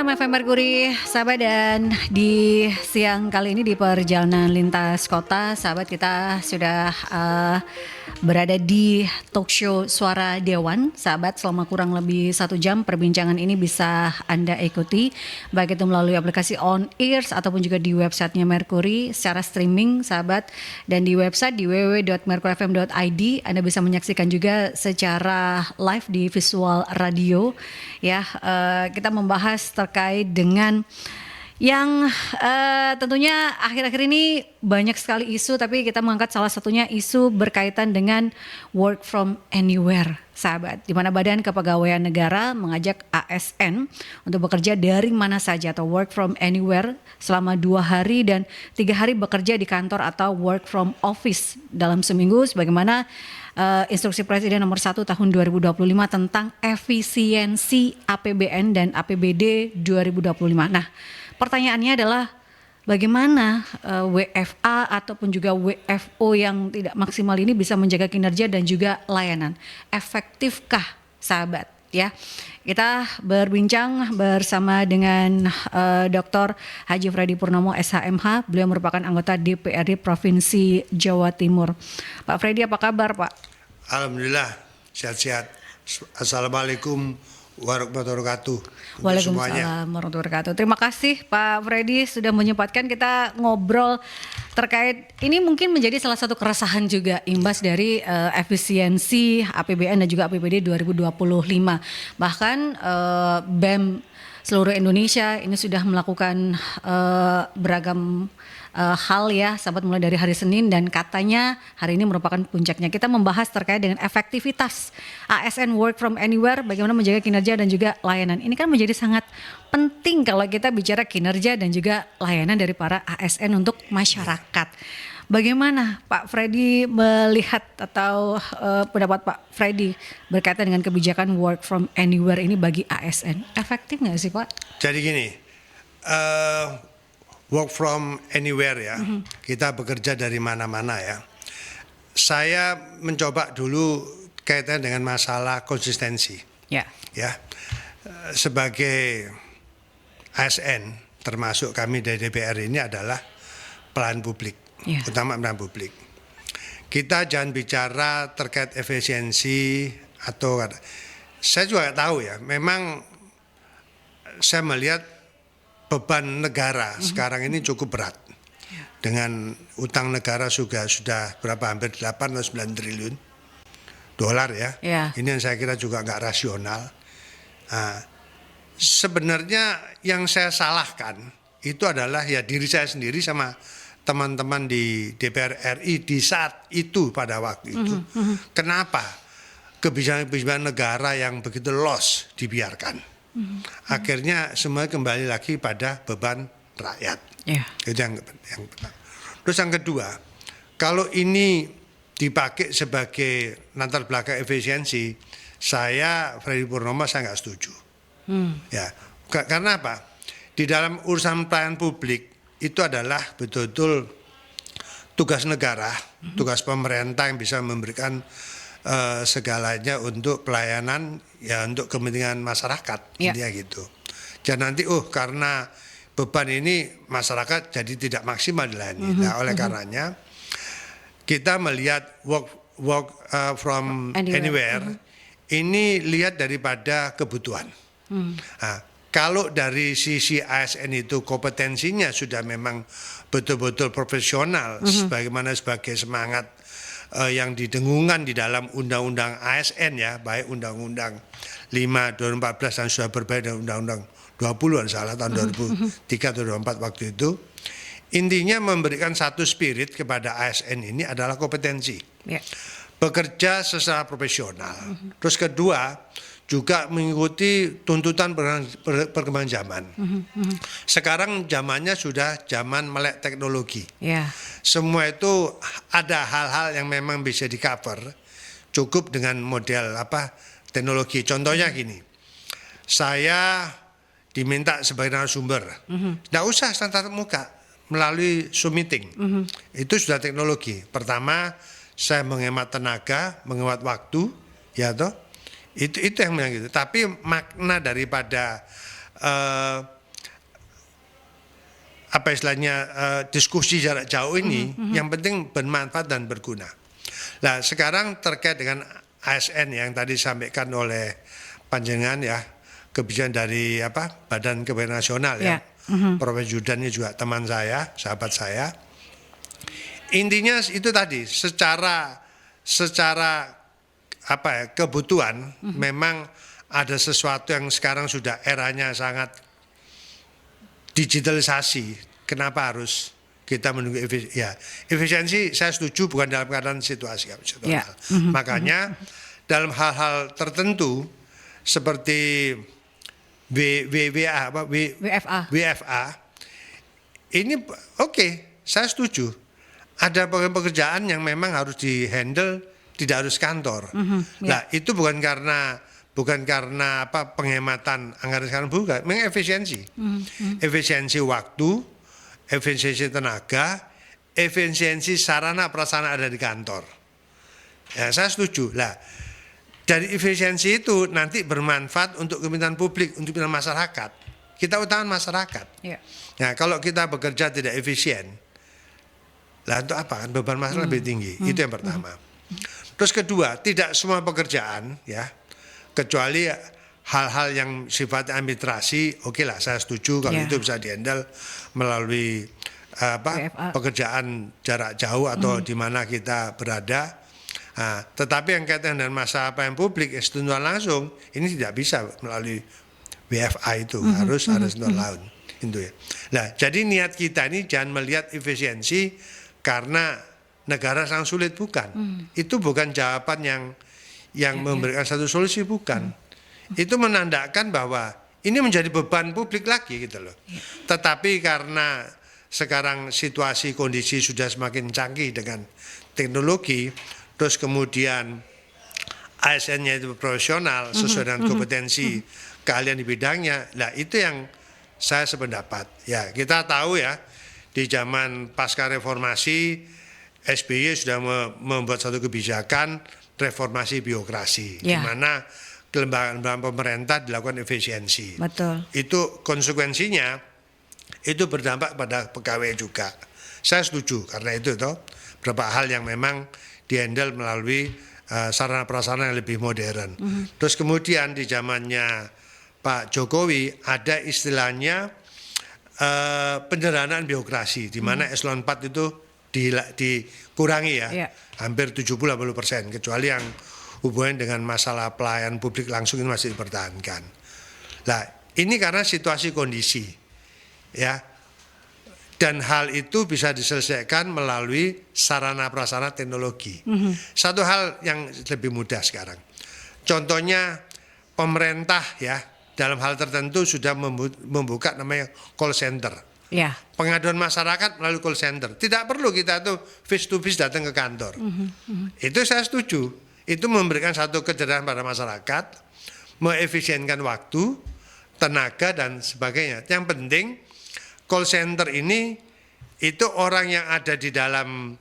FM Mercury, sahabat, dan di siang kali ini di perjalanan lintas kota, sahabat, kita sudah berada di talk show Suara Dewan. Sahabat, selama kurang lebih 1 jam perbincangan ini bisa Anda ikuti, baik itu melalui aplikasi On Ears ataupun juga di websitenya Mercury secara streaming, sahabat, dan di website di www.mercuryfm.id Anda bisa menyaksikan juga secara live di visual radio. Ya, kita membahas terkait dengan yang tentunya akhir-akhir ini banyak sekali isu, tapi kita mengangkat salah satunya isu berkaitan dengan work from anywhere, sahabat, di mana Badan Kepegawaian Negara mengajak ASN untuk bekerja dari mana saja atau work from anywhere selama 2 hari dan 3 hari bekerja di kantor atau work from office dalam seminggu, sebagaimana Instruksi Presiden nomor 1 tahun 2025 tentang efisiensi APBN dan APBD 2025. Nah, pertanyaannya adalah bagaimana WFA ataupun juga WFO yang tidak maksimal ini bisa menjaga kinerja dan juga layanan. Efektifkah, sahabat? Ya, kita berbincang bersama dengan Dr. Haji Freddy Purnomo SHMH. Beliau merupakan anggota DPRD Provinsi Jawa Timur. Pak Freddy, apa kabar, Pak? Alhamdulillah, sehat-sehat. Assalamualaikum warahmatullahi wabarakatuh. Waalaikumsalam warahmatullahi wabarakatuh. Terima kasih Pak Freddy sudah menyempatkan kita ngobrol terkait ini, mungkin menjadi salah satu keresahan juga imbas dari efisiensi APBN dan juga APBD 2025. Bahkan BEM seluruh Indonesia ini sudah melakukan beragam hal, ya, sahabat, mulai dari hari Senin, dan katanya hari ini merupakan puncaknya. Kita membahas terkait dengan efektivitas ASN work from anywhere, bagaimana menjaga kinerja dan juga layanan. Ini kan menjadi sangat penting kalau kita bicara kinerja dan juga layanan dari para ASN untuk masyarakat. Bagaimana Pak Freddy melihat atau pendapat Pak Freddy berkaitan dengan kebijakan work from anywhere ini bagi ASN? Efektif nggak sih, Pak? Jadi gini, work from anywhere, ya, kita bekerja dari mana-mana, ya. Saya mencoba dulu kaitan dengan masalah konsistensi. Ya. Ya, sebagai ASN, termasuk kami dari DPR ini adalah pelayan publik, utama pelayan publik. Kita jangan bicara terkait efisiensi atau saya juga tahu, ya, memang saya melihat beban negara sekarang ini cukup berat. Dengan utang negara sudah berapa, hampir 8 atau 9 triliun dolar, ya. Ini yang saya kira juga nggak rasional. Sebenarnya yang saya salahkan itu adalah ya diri saya sendiri sama teman-teman di DPR RI di saat itu, pada waktu itu. Kenapa kebijakan-kebijakan negara yang begitu loss dibiarkan? Akhirnya semua kembali lagi pada beban rakyat. Itu yang pertama. Terus yang kedua, kalau ini dipakai sebagai latar belakang efisiensi, saya Freddy Purnomo saya nggak setuju. Ya, karena apa? Di dalam urusan pelayanan publik itu adalah betul-betul tugas negara, tugas pemerintah yang bisa memberikan segalanya untuk pelayanan, ya, untuk kepentingan masyarakat, intinya gitu. Jangan nanti karena beban ini masyarakat jadi tidak maksimal dilayani. Nah, oleh karenanya kita melihat work from anywhere ini lihat daripada kebutuhan. Nah, kalau dari sisi ASN itu kompetensinya sudah memang betul-betul profesional, sebagaimana sebagai semangat yang didengungkan di dalam undang-undang ASN, ya, baik undang-undang 5 2014 dan sudah berbeda dengan undang-undang 20 salah tahun 2003 atau 2004 waktu itu. Intinya memberikan satu spirit kepada ASN ini adalah kompetensi, bekerja secara profesional. Terus kedua, juga mengikuti tuntutan perkembangan zaman. Sekarang zamannya sudah zaman melek teknologi. Semua itu ada hal-hal yang memang bisa di-cover cukup dengan model teknologi. Contohnya gini, saya diminta sebagai narasumber, nggak usah tatap muka, melalui Zoom meeting. Itu sudah teknologi. Pertama, saya menghemat tenaga, menghemat waktu, ya toh. Itu yang bilang gitu. Tapi makna daripada eh, apa istilahnya diskusi jarak jauh ini yang penting bermanfaat dan berguna. Nah sekarang terkait dengan ASN yang tadi disampaikan oleh panjenengan ya, kebijakan dari Badan Kepegawaian Nasional ya, Profesor Judan ini juga teman saya, sahabat saya. Intinya itu tadi secara kebutuhan memang ada sesuatu yang sekarang sudah eranya sangat digitalisasi. Kenapa harus kita menunggu efisiensi? Saya setuju bukan dalam keadaan situasi situasional. Makanya dalam hal-hal tertentu seperti WFA ini oke, saya setuju. Ada pekerjaan yang memang harus dihandle tidak harus kantor. Nah itu bukan karena penghematan anggaran sekarang, bukan, memang efisiensi. Efisiensi waktu, efisiensi tenaga, efisiensi sarana prasarana ada di kantor. Ya, saya setuju. Lah, dari efisiensi itu nanti bermanfaat untuk kepentingan publik, untuk kepentingan masyarakat. Kita utamakan masyarakat. Nah, kalau kita bekerja tidak efisien, lah untuk apa? Kan beban masyarakat lebih tinggi. Itu yang pertama. Terus kedua, tidak semua pekerjaan ya, kecuali hal-hal yang sifatnya administrasi, oke lah saya setuju kalau itu bisa dihandle melalui pekerjaan jarak jauh atau di mana kita berada. Nah, tetapi yang kaitan dengan masalah pelayanan publik sentuhan langsung ini tidak bisa melalui WFA itu, harus ada sentuhan langsung itu ya. Nah, jadi niat kita ini jangan melihat efisiensi karena negara sangat sulit, bukan. Itu bukan jawaban yang memberikan satu solusi, bukan. Itu menandakan bahwa ini menjadi beban publik lagi gitu loh. Tetapi karena sekarang situasi kondisi sudah semakin canggih dengan teknologi, terus kemudian ASN-nya itu profesional sesuai dengan kompetensi keahlian di bidangnya. Nah, itu yang saya sependapat. Ya, kita tahu ya di zaman pasca reformasi SBY sudah membuat satu kebijakan reformasi birokrasi, di mana kelembagaan pemerintah dilakukan efisiensi. Betul. Itu konsekuensinya itu berdampak pada pegawai juga. Saya setuju karena itu beberapa hal yang memang dihandle melalui sarana prasarana yang lebih modern. Terus kemudian di zamannya Pak Jokowi ada istilahnya penyederhanaan birokrasi, di mana eselon 4 itu dikurangi ya, hampir 70-80%, kecuali yang hubungan dengan masalah pelayanan publik langsung ini masih dipertahankan. Nah, ini karena situasi kondisi ya, dan hal itu bisa diselesaikan melalui sarana prasarana teknologi. Satu hal yang lebih mudah sekarang, contohnya pemerintah ya dalam hal tertentu sudah membuka namanya call center. Pengaduan masyarakat melalui call center. Tidak perlu kita tuh face to face datang ke kantor. Itu saya setuju. Itu memberikan satu kejelasan pada masyarakat, mengefisienkan waktu, tenaga dan sebagainya. Yang penting call center ini itu orang yang ada di dalam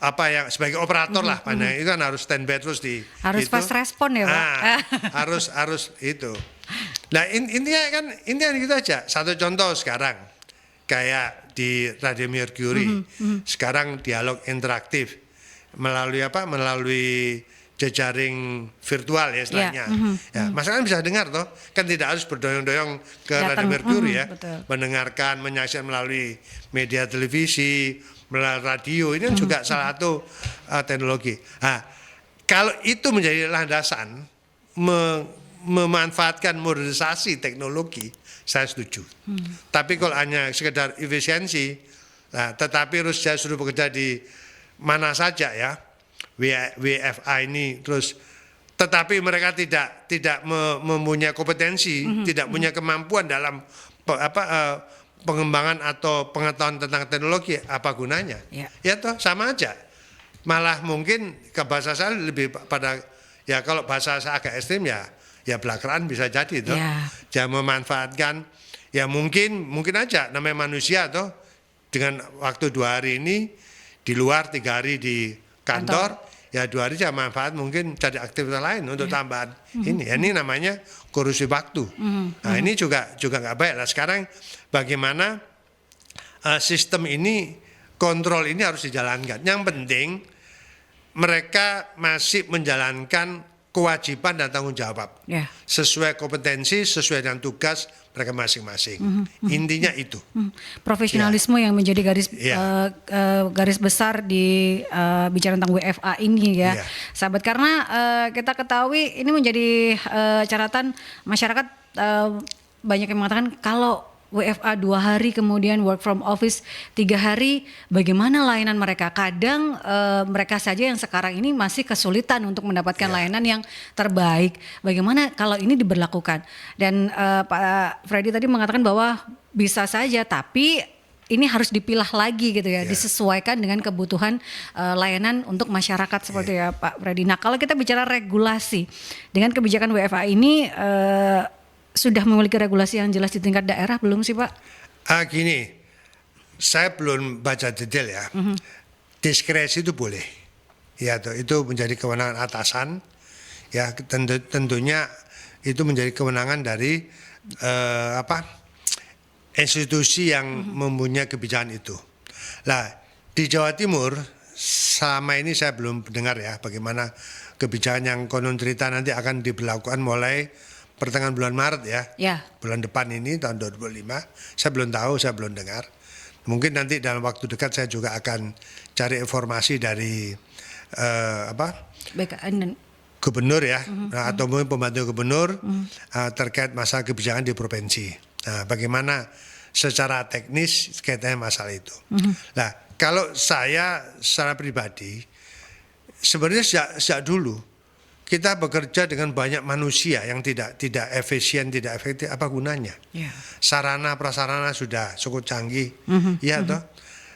yang sebagai operator lah, itu kan harus standby terus harus itu. fast respon ya, Pak. harus itu. Nah, intinya gitu aja. Satu contoh sekarang kayak di Radio Mercury. Sekarang dialog interaktif melalui melalui jejaring virtual ya istilahnya. Masyarakat bisa dengar toh, kan tidak harus berdoyong-doyong ke Radio Mercury ya. Mendengarkan, menyaksikan melalui media televisi, melalui radio, ini juga salah satu teknologi. Nah, kalau itu menjadi landasan memanfaatkan modernisasi teknologi, saya setuju. Tapi kalau hanya sekedar efisiensi, tetapi harus saya suruh bekerja di mana saja ya, WFA ini terus, tetapi mereka tidak mempunyai kompetensi, tidak punya kemampuan dalam pengembangan atau pengetahuan tentang teknologi, apa gunanya? Ya toh sama aja. Malah mungkin ke bahasa saya lebih pada ya, kalau bahasa saya agak ekstrim ya belakangan bisa jadi toh. Jangan memanfaatkan ya, mungkin aja namanya manusia toh, dengan waktu 2 hari ini di luar, 3 hari di kantor. ya 2 hari saya manfaat mungkin cari aktivitas lain untuk tambahan ini. Ya, ini namanya korupsi waktu. Nah ini juga nggak baik lah. Sekarang bagaimana sistem ini, kontrol ini harus dijalankan. Yang penting mereka masih menjalankan kewajiban dan tanggung jawab sesuai kompetensi, sesuai dengan tugas mereka masing-masing. Intinya itu. Profesionalisme yang menjadi garis besar di bicara tentang WFA ini ya, sahabat. Karena kita ketahui ini menjadi catatan masyarakat, banyak yang mengatakan kalau WFA 2 hari kemudian work from office 3 hari, bagaimana layanan mereka? Kadang mereka saja yang sekarang ini masih kesulitan untuk mendapatkan layanan yang terbaik. Bagaimana kalau ini diberlakukan? Dan Pak Freddy tadi mengatakan bahwa bisa saja, tapi ini harus dipilah lagi gitu ya, disesuaikan dengan kebutuhan layanan untuk masyarakat seperti ya Pak Freddy. Nah kalau kita bicara regulasi dengan kebijakan WFA ini, sudah memiliki regulasi yang jelas di tingkat daerah belum sih Pak? Gini, saya belum baca detail ya. Diskresi itu boleh, ya itu menjadi kewenangan atasan. Ya tentunya itu menjadi kewenangan dari institusi yang mempunyai kebijakan itu. Nah di Jawa Timur selama ini saya belum dengar ya bagaimana kebijakan yang konon cerita nanti akan diberlakukan mulai pertengahan bulan Maret ya. Bulan depan ini tahun 2025. Saya belum tahu, saya belum dengar. Mungkin nanti dalam waktu dekat saya juga akan cari informasi dari BKN dan gubernur ya, atau mungkin pembantu gubernur terkait masalah kebijakan di provinsi. Nah, bagaimana secara teknis kaitannya masalah itu. Nah, kalau saya secara pribadi sebenarnya sejak dulu kita bekerja dengan banyak manusia yang tidak efisien, tidak efektif, apa gunanya? Sarana prasarana sudah cukup canggih, toh.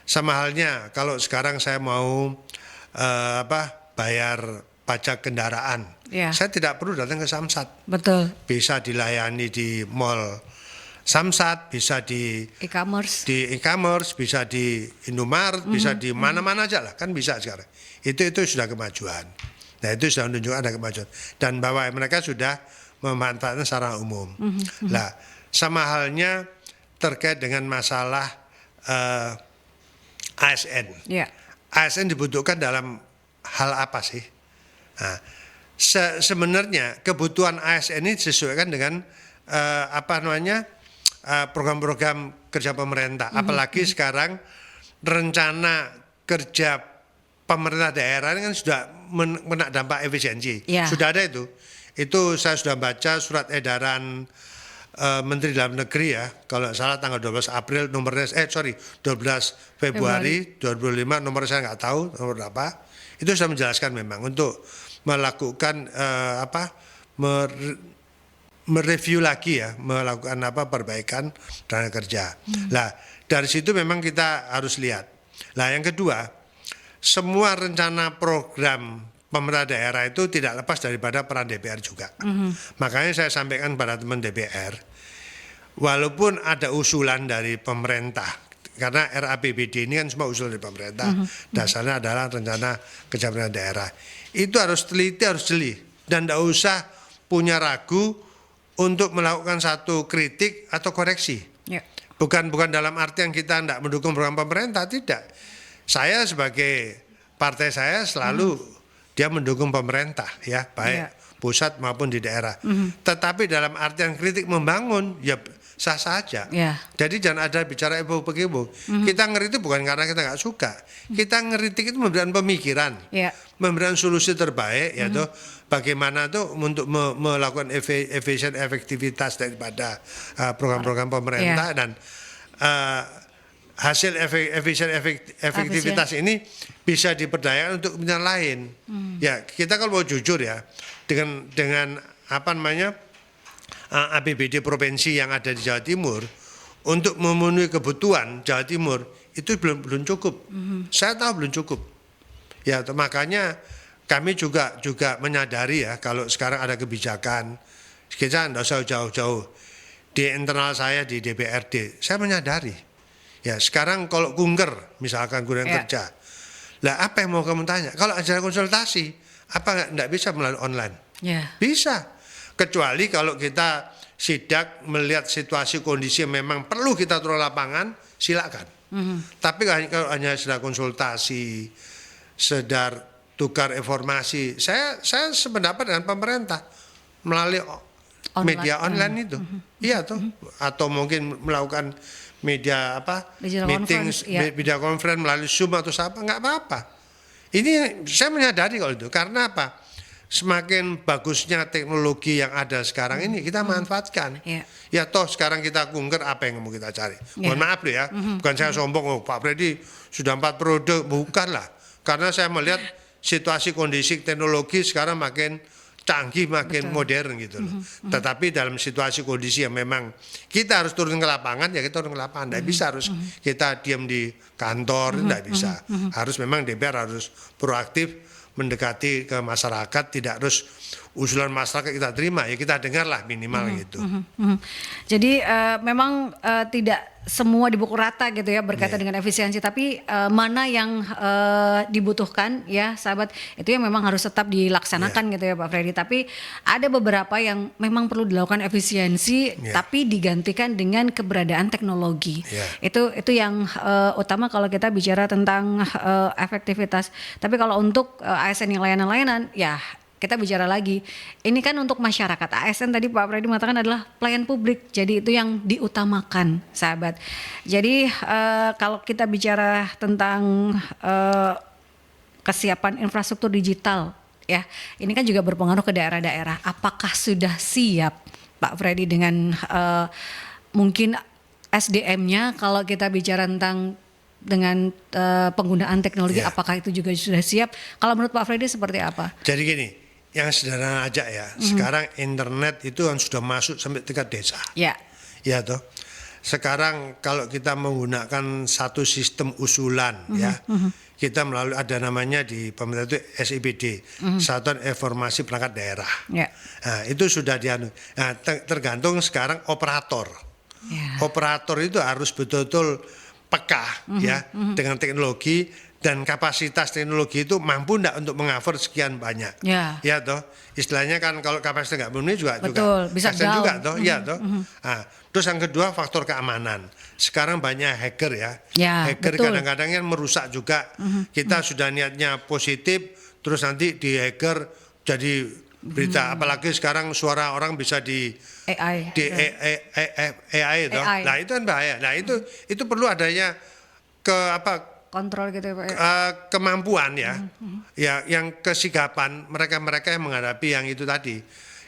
Sama halnya kalau sekarang saya mau bayar pajak kendaraan, saya tidak perlu datang ke Samsat. Betul. Bisa dilayani di mall Samsat, bisa di e-commerce, bisa di Indomaret, bisa di mana-mana aja lah, kan bisa sekarang. Itu sudah kemajuan. Nah itu sudah menunjukkan ada kemajuan dan bahwa mereka sudah memanfaatkan secara umum. Nah sama halnya terkait dengan masalah ASN. ASN dibutuhkan dalam hal apa sih? Nah, sebenarnya kebutuhan ASN ini disesuaikan dengan program-program kerja pemerintah. Apalagi sekarang rencana kerja pemerintah daerah ini kan sudah kena dampak efisiensi. Sudah ada itu. Itu saya sudah baca surat edaran Menteri Dalam Negeri ya, kalau salah tanggal 12 April nomornya 12 Februari 2005, nomor saya nggak tahu nomor berapa. Itu sudah menjelaskan memang untuk melakukan mereview lagi ya, melakukan perbaikan tenaga kerja. Nah, dari situ memang kita harus lihat. Nah, yang kedua, semua rencana program pemerintah daerah itu tidak lepas daripada peran DPR juga. Makanya saya sampaikan pada teman DPR, walaupun ada usulan dari pemerintah, karena RAPBD ini kan semua usul dari pemerintah, dasarnya adalah rencana kerja pemerintah daerah. Itu harus teliti, harus jeli, dan tidak usah punya ragu untuk melakukan satu kritik atau koreksi. Bukan dalam artian kita tidak mendukung program pemerintah, tidak. Saya sebagai partai saya selalu dia mendukung pemerintah ya, baik pusat maupun di daerah. Tetapi dalam artian kritik membangun ya sah saja. Jadi jangan ada bicara ebo-ebo. Kita ngeritik bukan karena kita nggak suka. Kita ngeritik itu memberikan pemikiran, memberikan solusi terbaik, yaitu bagaimana tuh untuk melakukan efektivitas daripada program-program pemerintah dan hasil efektivitas ini bisa diperdayakan untuk kepentingan lain. Ya, kita kalau mau jujur ya, dengan APBD provinsi yang ada di Jawa Timur untuk memenuhi kebutuhan Jawa Timur itu belum cukup. Saya tahu belum cukup. Ya, makanya kami juga menyadari ya, kalau sekarang ada kebijakan, kita tidak usah jauh-jauh. Di internal saya di DPRD, saya menyadari. Ya, sekarang kalau kunker, misalkan kunker kerja, Lah apa yang mau kamu tanya? Kalau acara konsultasi, apa nggak bisa melalui online? Ya. Bisa. Kecuali kalau kita sidak melihat situasi kondisi yang memang perlu kita turun lapangan, silakan. Tapi kalau hanya sedang konsultasi, sedang tukar informasi, saya sependapat dengan pemerintah melalui media online itu, iya toh, atau mungkin melakukan media Digital meeting, conference, ya. media conference melalui Zoom atau apa, nggak apa-apa. Ini saya menyadari kalau itu, karena apa? Semakin bagusnya teknologi yang ada sekarang ini kita manfaatkan. Yeah. Ya toh sekarang kita kunker apa yang mau kita cari. Yeah. Mohon maaf loh ya, bukan saya sombong, Pak Freddy sudah 4 periode, bukan lah. Karena saya melihat situasi kondisi teknologi sekarang makin canggih, makin modern gitu loh. Tetapi dalam situasi kondisi yang memang kita harus turun ke lapangan, ya kita turun ke lapangan. Tidak bisa harus kita diam di kantor, tidak bisa. Harus memang DPR harus proaktif mendekati ke masyarakat, tidak harus usulan masyarakat kita terima, ya kita dengarlah minimal gitu. Jadi memang tidak semua dipukul rata gitu ya berkaitan dengan efisiensi, tapi mana yang dibutuhkan ya sahabat, itu yang memang harus tetap dilaksanakan gitu ya Pak Freddy. Tapi ada beberapa yang memang perlu dilakukan efisiensi, tapi digantikan dengan keberadaan teknologi. Itu yang utama kalau kita bicara tentang efektivitas. Tapi kalau untuk ASN yang layanan-layanan, ya kita bicara lagi, ini kan untuk masyarakat. ASN tadi Pak Freddy mengatakan adalah pelayan publik, jadi itu yang diutamakan sahabat. Jadi kalau kita bicara tentang kesiapan infrastruktur digital, ya ini kan juga berpengaruh ke daerah-daerah. Apakah sudah siap Pak Freddy dengan mungkin SDM-nya, kalau kita bicara tentang dengan penggunaan teknologi, apakah itu juga sudah siap? Kalau menurut Pak Freddy seperti apa? Jadi gini, yang sederhana aja ya. Sekarang internet itu kan sudah masuk sampai tingkat desa. Ya. Ya toh. Sekarang kalau kita menggunakan satu sistem usulan ya, kita melalui ada namanya di pemerintah itu SIPD, Satuan Informasi Perangkat Daerah. Ya. Nah, itu sudah dianu. Nah, tergantung sekarang operator. Ya. Operator itu harus betul-betul peka ya dengan teknologi, dan kapasitas teknologi itu mampu enggak untuk mengcover sekian banyak. Ya toh. Istilahnya kan kalau kapasitas enggak memenuhi juga bisa down juga toh, ya toh. Nah, terus yang kedua faktor keamanan. Sekarang banyak hacker ya. Hacker kadang-kadang yang merusak juga. Kita sudah niatnya positif, terus nanti di hacker jadi berita, apalagi sekarang suara orang bisa di AI itu. Nah, itu kan bahaya. Nah, itu perlu adanya kontrol gitu ya Pak. Kemampuan ya. Ya, yang kesigapan mereka-mereka yang menghadapi yang itu tadi,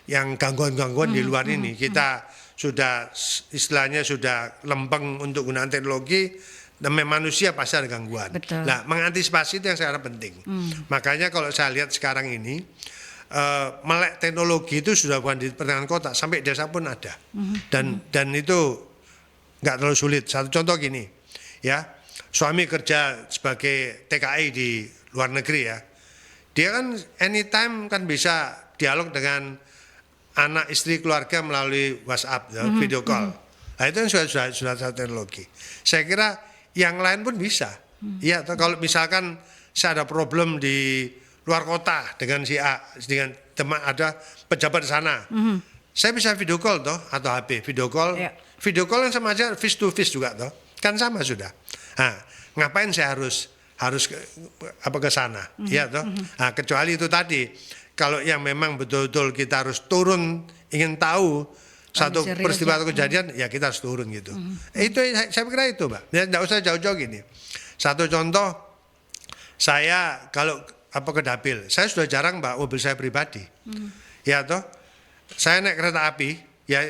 yang gangguan-gangguan di luar ini. Kita sudah istilahnya sudah lempeng untuk gunaan teknologi, dan manusia pasti ada gangguan. Betul. Nah, mengantisipasi itu yang sangat penting. Makanya kalau saya lihat sekarang ini, melek teknologi itu sudah bukan di pertengahan kota, sampai desa pun ada. Dan itu nggak terlalu sulit. Satu contoh gini, ya, suami kerja sebagai TKI di luar negeri ya, dia kan anytime kan bisa dialog dengan anak istri keluarga melalui WhatsApp, ya, video call. Nah, itu kan sudah teknologi. Saya kira yang lain pun bisa. Ya, kalau misalkan saya ada problem di luar kota dengan si A, dengan teman ada pejabat di sana, saya bisa video call toh, atau HP video call. Video call yang sama aja face to face juga toh, kan sama sudah. Nah, ngapain saya harus ke sana, ya toh. Nah, kecuali itu tadi, kalau yang memang betul-betul kita harus turun, ingin tahu satu peristiwa atau kejadian, ya kita harus turun gitu. Itu saya kira itu, Mbak. Ya, nggak usah jauh-jauh gini. Satu contoh, saya kalau ke dapil, saya sudah jarang bawa mobil saya pribadi, ya toh. Saya naik kereta api, ya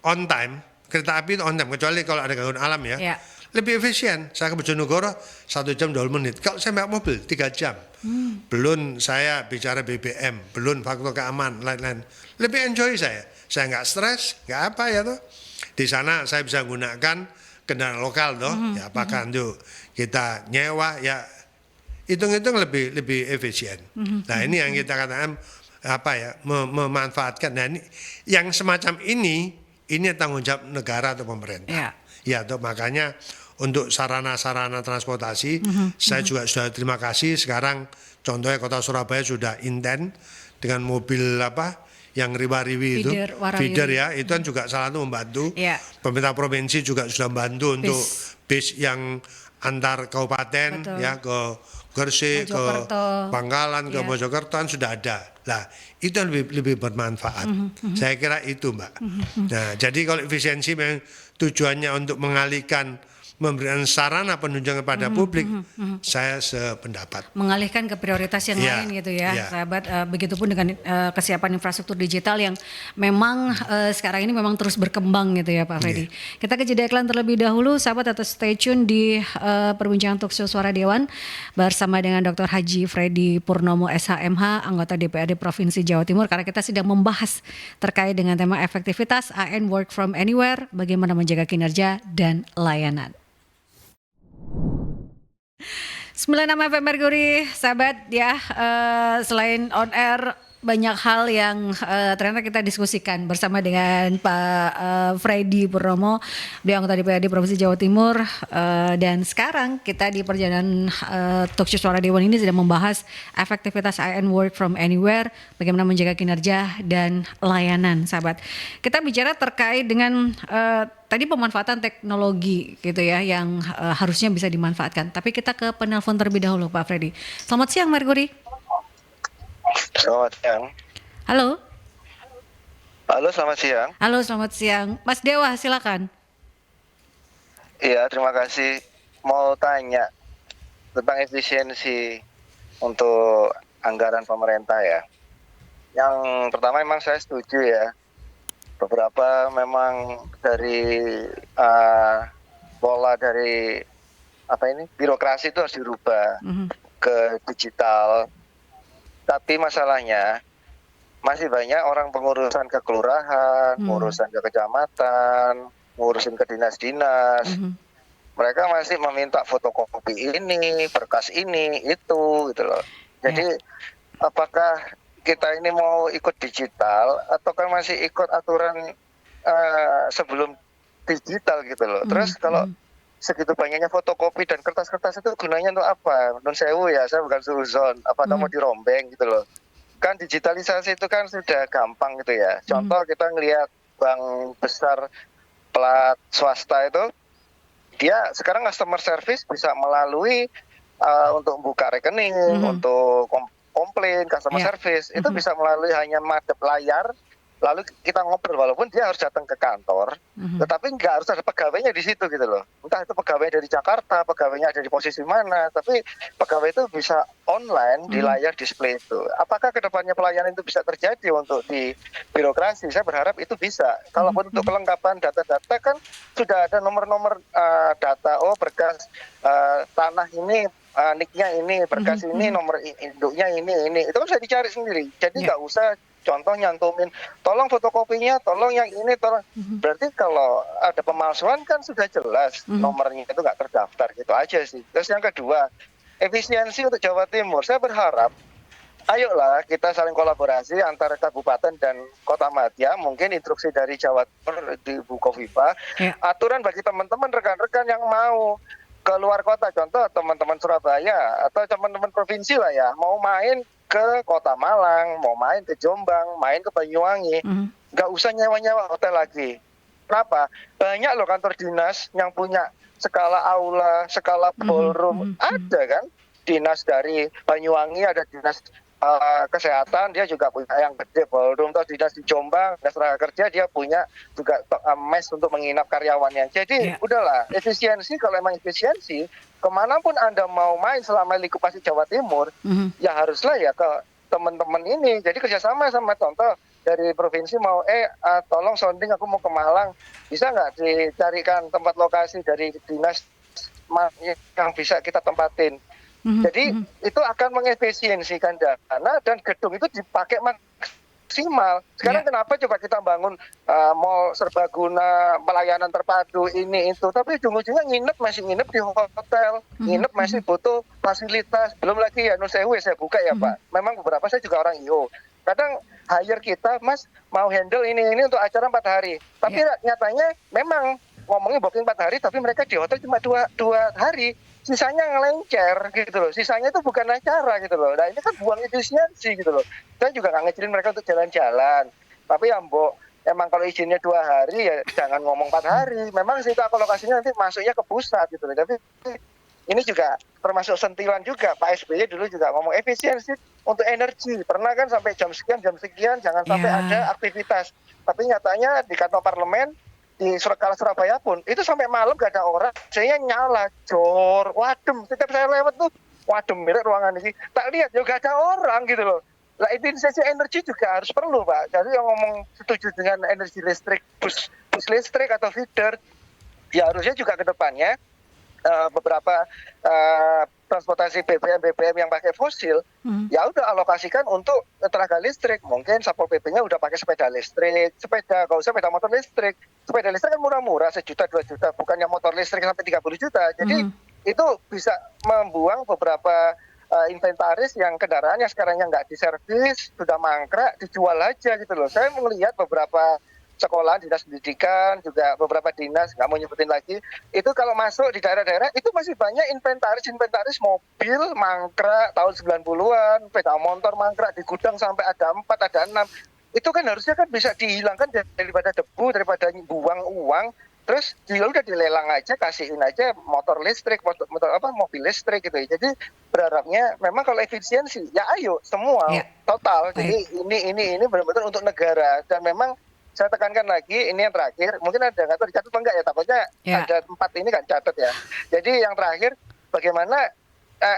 on time. Kereta api itu on time, kecuali kalau ada gangguan alam ya. Lebih efisien. Saya ke Bojonegoro 1 jam 20 menit. Kalau saya bawa mobil 3 jam, belum saya bicara BBM, belum faktor keamanan, lain-lain. Lebih enjoy saya. Saya nggak stres, nggak apa ya toh. Di sana saya bisa gunakan kendaraan lokal toh. Ya apakah itu kita nyewa ya. Hitung-hitung lebih efisien. Nah, ini yang kita katakan memanfaatkan. Nah, ini yang semacam ini tanggung jawab negara atau pemerintah. Ya, tuh makanya untuk sarana-sarana transportasi. Saya juga sudah terima kasih sekarang contohnya Kota Surabaya sudah intent dengan mobil yang riwa-riwi itu, feeder ya, itu kan juga salah satu membantu. Pemerintah provinsi juga sudah membantu untuk bis yang antar kabupaten ya ke Gresik, ke Bangkalan, ke Mojokerto kan sudah ada. Lah, itu lebih bermanfaat. Saya kira itu, Mbak. Nah, jadi kalau efisiensi memang tujuannya untuk mengalihkan memberikan sarana penunjang kepada publik, saya sependapat. Mengalihkan ke prioritas yang lain gitu ya, sahabat. Begitupun dengan kesiapan infrastruktur digital yang memang sekarang ini memang terus berkembang gitu ya Pak Freddy. Kita ke jeda iklan terlebih dahulu, sahabat, atau stay tune di perbincangan Talkshow Suara Dewan bersama dengan Dr. Haji Freddy Purnomo SHMH, anggota DPRD Provinsi Jawa Timur, karena kita sedang membahas terkait dengan tema efektivitas AN Work from Anywhere, bagaimana menjaga kinerja dan layanan. 96 FM Mercury, sahabat ya, selain on air banyak hal yang ternyata kita diskusikan bersama dengan Pak Freddy Purnomo, beliau anggota DPRD Provinsi Jawa Timur, dan sekarang kita di perjalanan Talkshow Suara Dewan ini sedang membahas efektivitas AN Work from Anywhere, bagaimana menjaga kinerja dan layanan, sahabat. Kita bicara terkait dengan tadi pemanfaatan teknologi gitu ya yang harusnya bisa dimanfaatkan. Tapi kita ke penelpon terlebih dahulu, Pak Freddy. Selamat siang, Mercury. Selamat siang. Halo. Halo, selamat siang. Halo, selamat siang. Mas Dewa, silakan. Iya, terima kasih. Mau tanya tentang efisiensi untuk anggaran pemerintah ya. Yang pertama memang saya setuju ya. Beberapa memang dari pola dari birokrasi itu harus dirubah ke digital. Tapi masalahnya masih banyak orang pengurusan ke kelurahan, pengurusan ke kecamatan, ngurusin ke dinas-dinas. Mereka masih meminta fotokopi ini, berkas ini, itu gitu loh. Jadi apakah kita ini mau ikut digital atau kan masih ikut aturan sebelum digital gitu loh. Terus kalau segitu banyaknya fotokopi dan kertas-kertas itu gunanya untuk apa? Nun sewu ya, saya bukan suzon. Apa mau dirombeng gitu loh. Kan digitalisasi itu kan sudah gampang gitu ya. Contoh kita ngelihat bank besar plat swasta itu, dia sekarang customer service bisa melalui untuk buka rekening, untuk komplain customer service, itu bisa melalui hanya madep layar. Lalu kita ngobrol, walaupun dia harus datang ke kantor, tetapi nggak harus ada pegawainya di situ gitu loh. Entah itu pegawai dari Jakarta, pegawainya ada di posisi mana, tapi pegawai itu bisa online di layar display itu. Apakah kedepannya pelayanan itu bisa terjadi untuk di birokrasi? Saya berharap itu bisa. Kalaupun untuk kelengkapan data-data kan sudah ada nomor-nomor data, berkas tanah ini, niknya ini, berkas ini, nomor induknya ini. Itu kan bisa dicari sendiri. Jadi nggak usah contoh nyantumin, tolong fotokopinya, tolong yang ini, tolong. Berarti kalau ada pemalsuan kan sudah jelas nomornya itu nggak terdaftar, gitu aja sih. Terus yang kedua, efisiensi untuk Jawa Timur. Saya berharap, ayolah kita saling kolaborasi antara kabupaten dan kota madya. Mungkin instruksi dari Jawa Timur di Bu Kofifa, aturan bagi teman-teman rekan-rekan yang mau ke luar kota, contoh teman-teman Surabaya atau teman-teman provinsi lah ya, mau main ke Kota Malang, mau main ke Jombang, main ke Banyuwangi, nggak usah nyewa-nyewa hotel lagi. Kenapa? Banyak loh kantor dinas yang punya skala aula, skala ballroom, ada kan? Dinas dari Banyuwangi, ada dinas kesehatan, dia juga punya yang gede ballroom. Terus dinas di Jombang, dinas tenaga kerja, dia punya juga mes untuk menginap karyawannya. Jadi udahlah, efisiensi, kalau emang efisiensi, kemanapun Anda mau main selama lingkup Jawa Timur, ya haruslah ya ke teman-teman ini. Jadi kerjasama sama, contoh dari provinsi mau, tolong sounding aku mau ke Malang, bisa nggak dicarikan tempat lokasi dari dinas yang bisa kita tempatin. Jadi itu akan mengefisiensikan dana dan gedung itu dipakai maksimal. Sekarang kenapa coba kita bangun mall serbaguna, pelayanan terpadu, ini itu, tapi ujung-ujungnya masih nginep di hotel, nginep masih butuh fasilitas. Belum lagi ya, saya buka ya Pak. Memang beberapa saya juga orang IO. Kadang hire kita, Mas mau handle ini untuk acara 4 hari. Tapi nyatanya memang ngomongnya booking 4 hari, tapi mereka di hotel cuma dua hari, sisanya ngelencer gitu loh. Sisanya itu bukan acara gitu loh. Nah ini kan buang efisiensi gitu loh. Saya juga nggak ngecilin mereka untuk jalan-jalan. Tapi ya mbok, emang kalau izinnya 2 hari ya jangan ngomong 4 hari. Memang situ alokasinya nanti masuknya ke pusat gitu loh. Tapi ini juga termasuk sentilan juga. Pak SBY dulu juga ngomong efisiensi untuk energi. Pernah kan sampai jam sekian jangan sampai ada aktivitas. Tapi nyatanya di kantor parlemen di Surabaya pun itu sampai malam gak ada orang, saya nyala jor, wadem, setiap saya lewat tuh wadem mirip ruangan ini, tak lihat juga gak ada orang gitu loh. Nah efisiensi energi juga harus perlu Pak. Jadi yang ngomong setuju dengan energi listrik, bus listrik atau feeder, ya harusnya juga ke depannya beberapa transportasi BBM yang pakai fosil, ya udah alokasikan untuk tenaga listrik. Mungkin Satpol PP-nya udah pakai sepeda listrik, gak usah sepeda motor listrik. Sepeda listrik kan murah-murah, 1 juta 2 juta, bukannya motor listrik sampai 30 juta. Jadi itu bisa membuang beberapa inventaris yang kendaraan yang sekarangnya nggak diservis, sudah mangkrak, dijual aja gitu loh. Saya melihat beberapa sekolah, dinas pendidikan, juga beberapa dinas, nggak mau nyebutin lagi, itu kalau masuk di daerah-daerah, itu masih banyak inventaris mobil mangkrak tahun 90-an, sepeda motor mangkrak di gudang sampai ada 4, ada 6. Itu kan harusnya kan bisa dihilangkan daripada debu, daripada buang uang, terus udah dilelang aja, kasihin aja motor listrik, mobil listrik gitu. Jadi berharapnya memang kalau efisiensi, ya ayo semua total. Jadi ini benar-benar untuk negara, dan memang saya tekankan lagi, ini yang terakhir, mungkin ada nggak tahu dicatat apa enggak ya, takutnya ada 4 ini kan catat ya. Jadi yang terakhir, bagaimana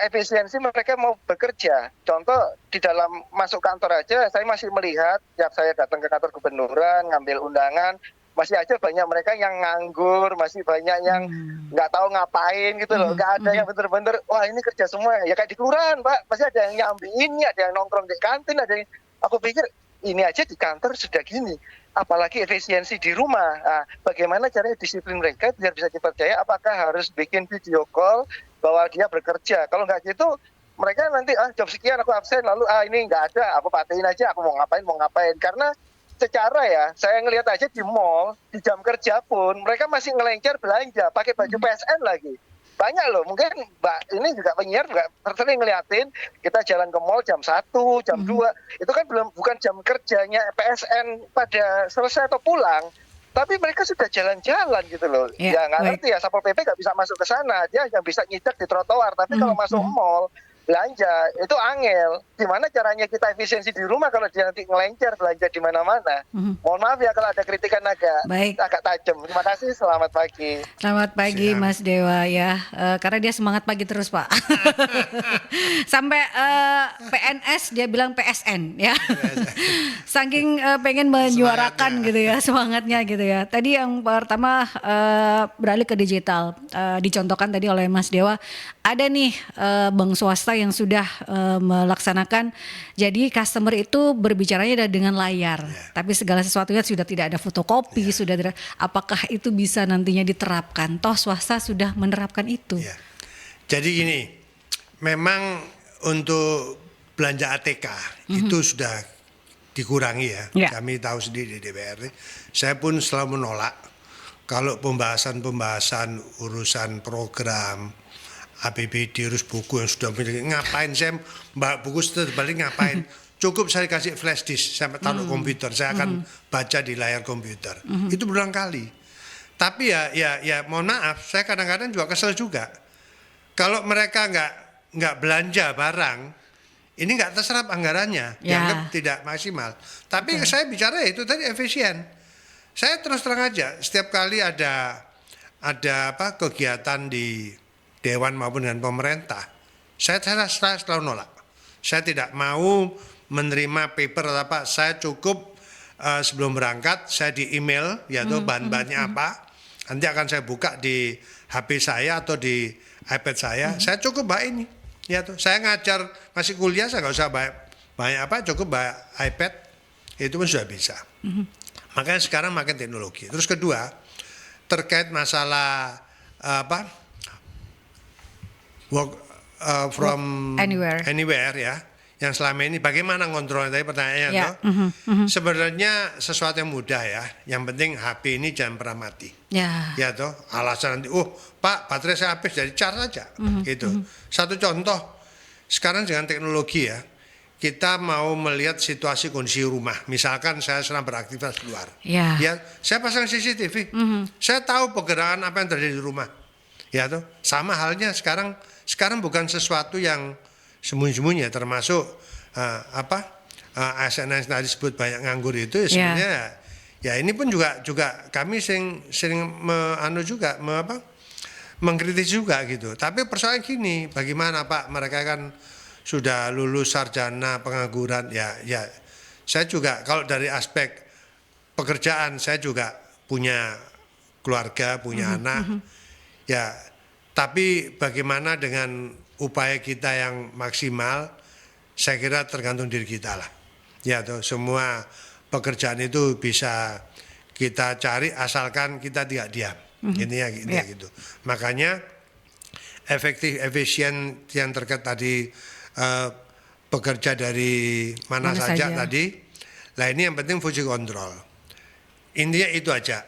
efisiensi mereka mau bekerja. Contoh di dalam masuk kantor aja, saya masih melihat, tiap saya datang ke kantor gubernuran, ngambil undangan, masih aja banyak mereka yang nganggur, masih banyak yang nggak tahu ngapain gitu loh. Nggak ada yang bener-bener, wah ini kerja semua. Ya kayak di kelurahan Pak, pasti ada yang nyambi ini, ada yang nongkrong di kantin, ada yang, aku pikir ini aja di kantor sudah gini, apalagi efisiensi di rumah. Nah, bagaimana caranya disiplin mereka biar bisa dipercaya, apakah harus bikin video call bahwa dia bekerja. Kalau nggak gitu, mereka nanti jam sekian aku absen, lalu ini nggak ada, aku patiin aja, aku mau ngapain. Karena secara ya, saya ngelihat aja di mall, di jam kerja pun, mereka masih ngelencer belanja, pakai baju PSN lagi. Banyak loh, mungkin Mbak ini juga penyiar juga sering ngeliatin, kita jalan ke mall jam 1, jam 2, itu kan bukan jam kerjanya PSN pada selesai atau pulang, tapi mereka sudah jalan-jalan gitu loh. Ya nggak ngerti ya, Satpol PP nggak bisa masuk ke sana, dia yang bisa nyidak di trotoar, tapi kalau masuk mall, belanja, itu angel. Gimana caranya kita efisiensi di rumah kalau dia nanti ngelencer belanja di mana-mana. Mohon maaf ya kalau ada kritikan agak tajam. Terima kasih, selamat pagi. Selamat pagi Mas Dewa ya, karena dia semangat pagi terus Pak. Sampai PNS dia bilang PSN ya. Saking pengen menyuarakan gitu ya, semangatnya gitu ya. Tadi yang pertama beralih ke digital, dicontohkan tadi oleh Mas Dewa, ada nih bank swasta yang sudah melaksanakan, jadi customer itu berbicaranya dengan layar, tapi segala sesuatunya sudah tidak ada fotokopi, sudah tidak. Apakah itu bisa nantinya diterapkan? Toh swasta sudah menerapkan itu. Jadi gini, memang untuk belanja ATK itu sudah dikurangi ya. Kami tahu sendiri di DPR, saya pun selalu menolak kalau pembahasan urusan program APBD, urus buku yang sudah memiliki, ngapain saya mbak buku terbalik ngapain? Cukup saya kasih flash disk, saya taruh komputer, saya akan baca di layar komputer. Itu berulang kali. Tapi ya mohon maaf, saya kadang-kadang juga kesel juga. Kalau mereka nggak belanja barang, ini nggak terserap anggarannya, dianggap tidak maksimal. Tapi saya bicara itu tadi efisien. Saya terus terang aja, setiap kali ada kegiatan di Dewan maupun dengan pemerintah, saya selalu nolak. Saya tidak mau menerima paper atau apa. Saya cukup sebelum berangkat saya di email, yaitu bahan-bahannya apa. Nanti akan saya buka di HP saya atau di iPad saya. Saya cukup bawa ini. Ya tuh, saya ngajar masih kuliah, saya nggak usah banyak apa, cukup bawa iPad, itu pun sudah bisa. Makanya sekarang makin teknologi. Terus kedua, terkait masalah work from anywhere ya, yang selama ini bagaimana kontrolnya tadi pertanyaannya Ya, toh? Sebenarnya sesuatu yang mudah ya. Yang penting HP ini jangan pernah mati. Ya. Ya toh, alasan nanti, Pak baterai saya habis, jadi charge aja, gitu. Satu contoh, sekarang dengan teknologi ya, kita mau melihat situasi kondisi rumah. Misalkan saya sedang beraktivitas di luar, Ya. ya, saya pasang CCTV, saya tahu pergerakan apa yang terjadi di rumah, ya toh. Sama halnya sekarang bukan sesuatu yang sembunyi-sembunyi ya, termasuk ASN yang tadi disebut banyak nganggur itu ya sebenarnya. Ya ini pun juga kami sering mengkritis juga gitu. Tapi persoalan gini, bagaimana Pak, mereka kan sudah lulus sarjana pengangguran ya saya juga kalau dari aspek pekerjaan saya juga punya keluarga, punya anak. Ya, tapi bagaimana dengan upaya kita yang maksimal, saya kira tergantung diri kita lah. Ya tuh, semua pekerjaan itu bisa kita cari asalkan kita tidak diam. Intinya gitu. Makanya efisien yang terkait tadi bekerja dari mana saja tadi. Lah ini yang penting fungsi kontrol. Intinya itu aja.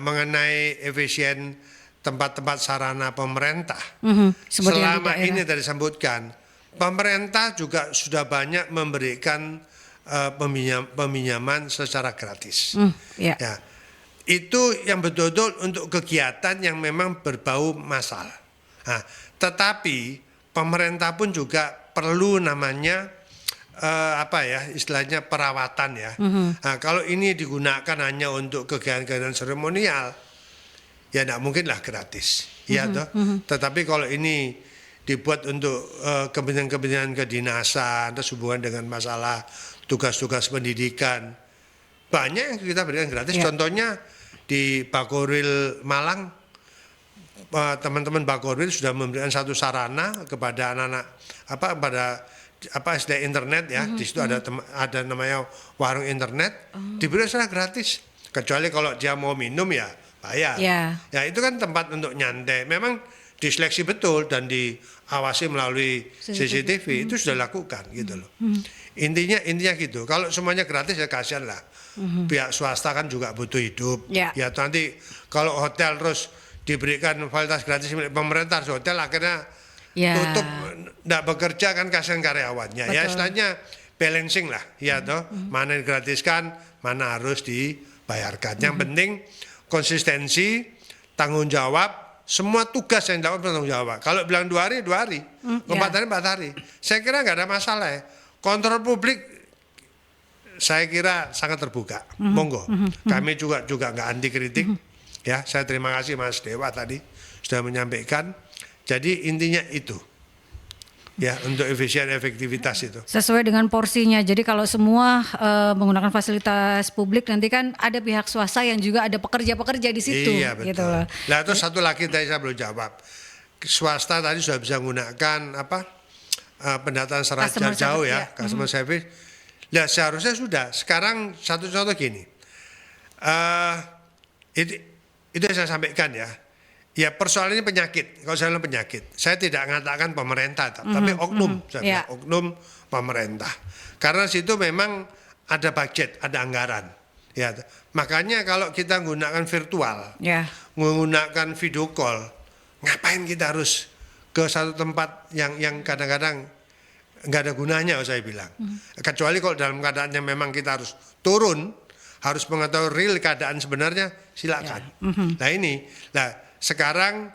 Mengenai efisien tempat-tempat sarana pemerintah. Selama ini tadi disebutkan, pemerintah juga sudah banyak memberikan peminjaman secara gratis. Ya, itu yang betul-betul untuk kegiatan yang memang berbau massal. Tetapi pemerintah pun juga perlu namanya istilahnya perawatan ya. Kalau ini digunakan hanya untuk kegiatan-kegiatan seremonial, ya tidak mungkinlah gratis, ya toh. Tetapi kalau ini dibuat untuk kepentingan kedinasan, terus hubungan dengan masalah tugas-tugas pendidikan, banyak yang kita berikan gratis. Contohnya di Bakorwil Malang, teman-teman Bakorwil sudah memberikan satu sarana kepada anak-anak istilah internet ya. Di situ ada namanya warung internet, diberi secara gratis. Kecuali kalau dia mau minum ya bayar. Ya itu kan tempat untuk nyantai. Memang diseleksi betul dan diawasi melalui CCTV. Itu sudah lakukan gitu loh. Intinya gitu. Kalau semuanya gratis ya kasihan lah. Pihak swasta kan juga butuh hidup. Ya nanti kalau hotel terus diberikan fasilitas gratis milik pemerintah, hotel akhirnya tutup, tidak bekerja, kan kasihan karyawannya. Betul. Ya istilahnya balancing lah, ya toh. Mana yang digratiskan, mana harus dibayarkan. Yang penting konsistensi, tanggung jawab, semua tugas yang dilakukan bertanggung jawab. Kalau bilang 2 hari, 2 hari, 4 hari, 4 hari. Saya kira nggak ada masalah ya. Kontrol publik saya kira sangat terbuka. Monggo. Kami juga nggak anti kritik. Ya, saya terima kasih Mas Dewa tadi sudah menyampaikan. Jadi intinya itu. Ya, untuk efisien efektivitas itu. Sesuai dengan porsinya. Jadi kalau semua menggunakan fasilitas publik, nanti kan ada pihak swasta yang juga ada pekerja-pekerja di situ. Iya, betul. Gitu. Nah, terus satu lagi tadi saya belum jawab. Swasta tadi sudah bisa menggunakan pendataan secara jauh ya, customer service. Nah, seharusnya sudah. Sekarang satu contoh gini. Itu yang saya sampaikan ya. Ya persoalan ini penyakit. Kalau saya bilang penyakit, saya tidak mengatakan pemerintah, tapi oknum, saya bilang oknum pemerintah. Karena situ memang ada budget, ada anggaran. Ya, makanya kalau kita menggunakan virtual, menggunakan video call, ngapain kita harus ke satu tempat yang kadang-kadang nggak ada gunanya, saya bilang. Kecuali kalau dalam keadaan yang memang kita harus turun, harus mengetahui real keadaan sebenarnya, silakan. Nah ini, sekarang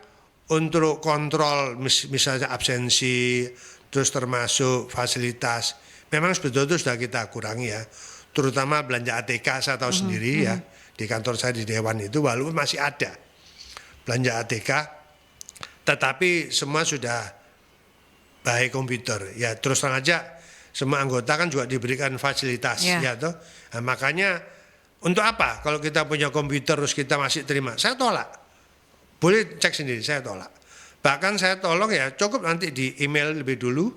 untuk kontrol misalnya absensi, terus termasuk fasilitas, memang betul-betul sudah kita kurangi ya. Terutama belanja ATK, saya tahu sendiri ya, di kantor saya di Dewan itu walaupun masih ada belanja ATK, tetapi semua sudah baik komputer. Ya terus terang aja, semua anggota kan juga diberikan fasilitas ya toh. Nah, makanya untuk apa kalau kita punya komputer terus kita masih terima? Saya tolak. Boleh cek sendiri, saya tolak. Bahkan saya tolong ya cukup nanti di email lebih dulu.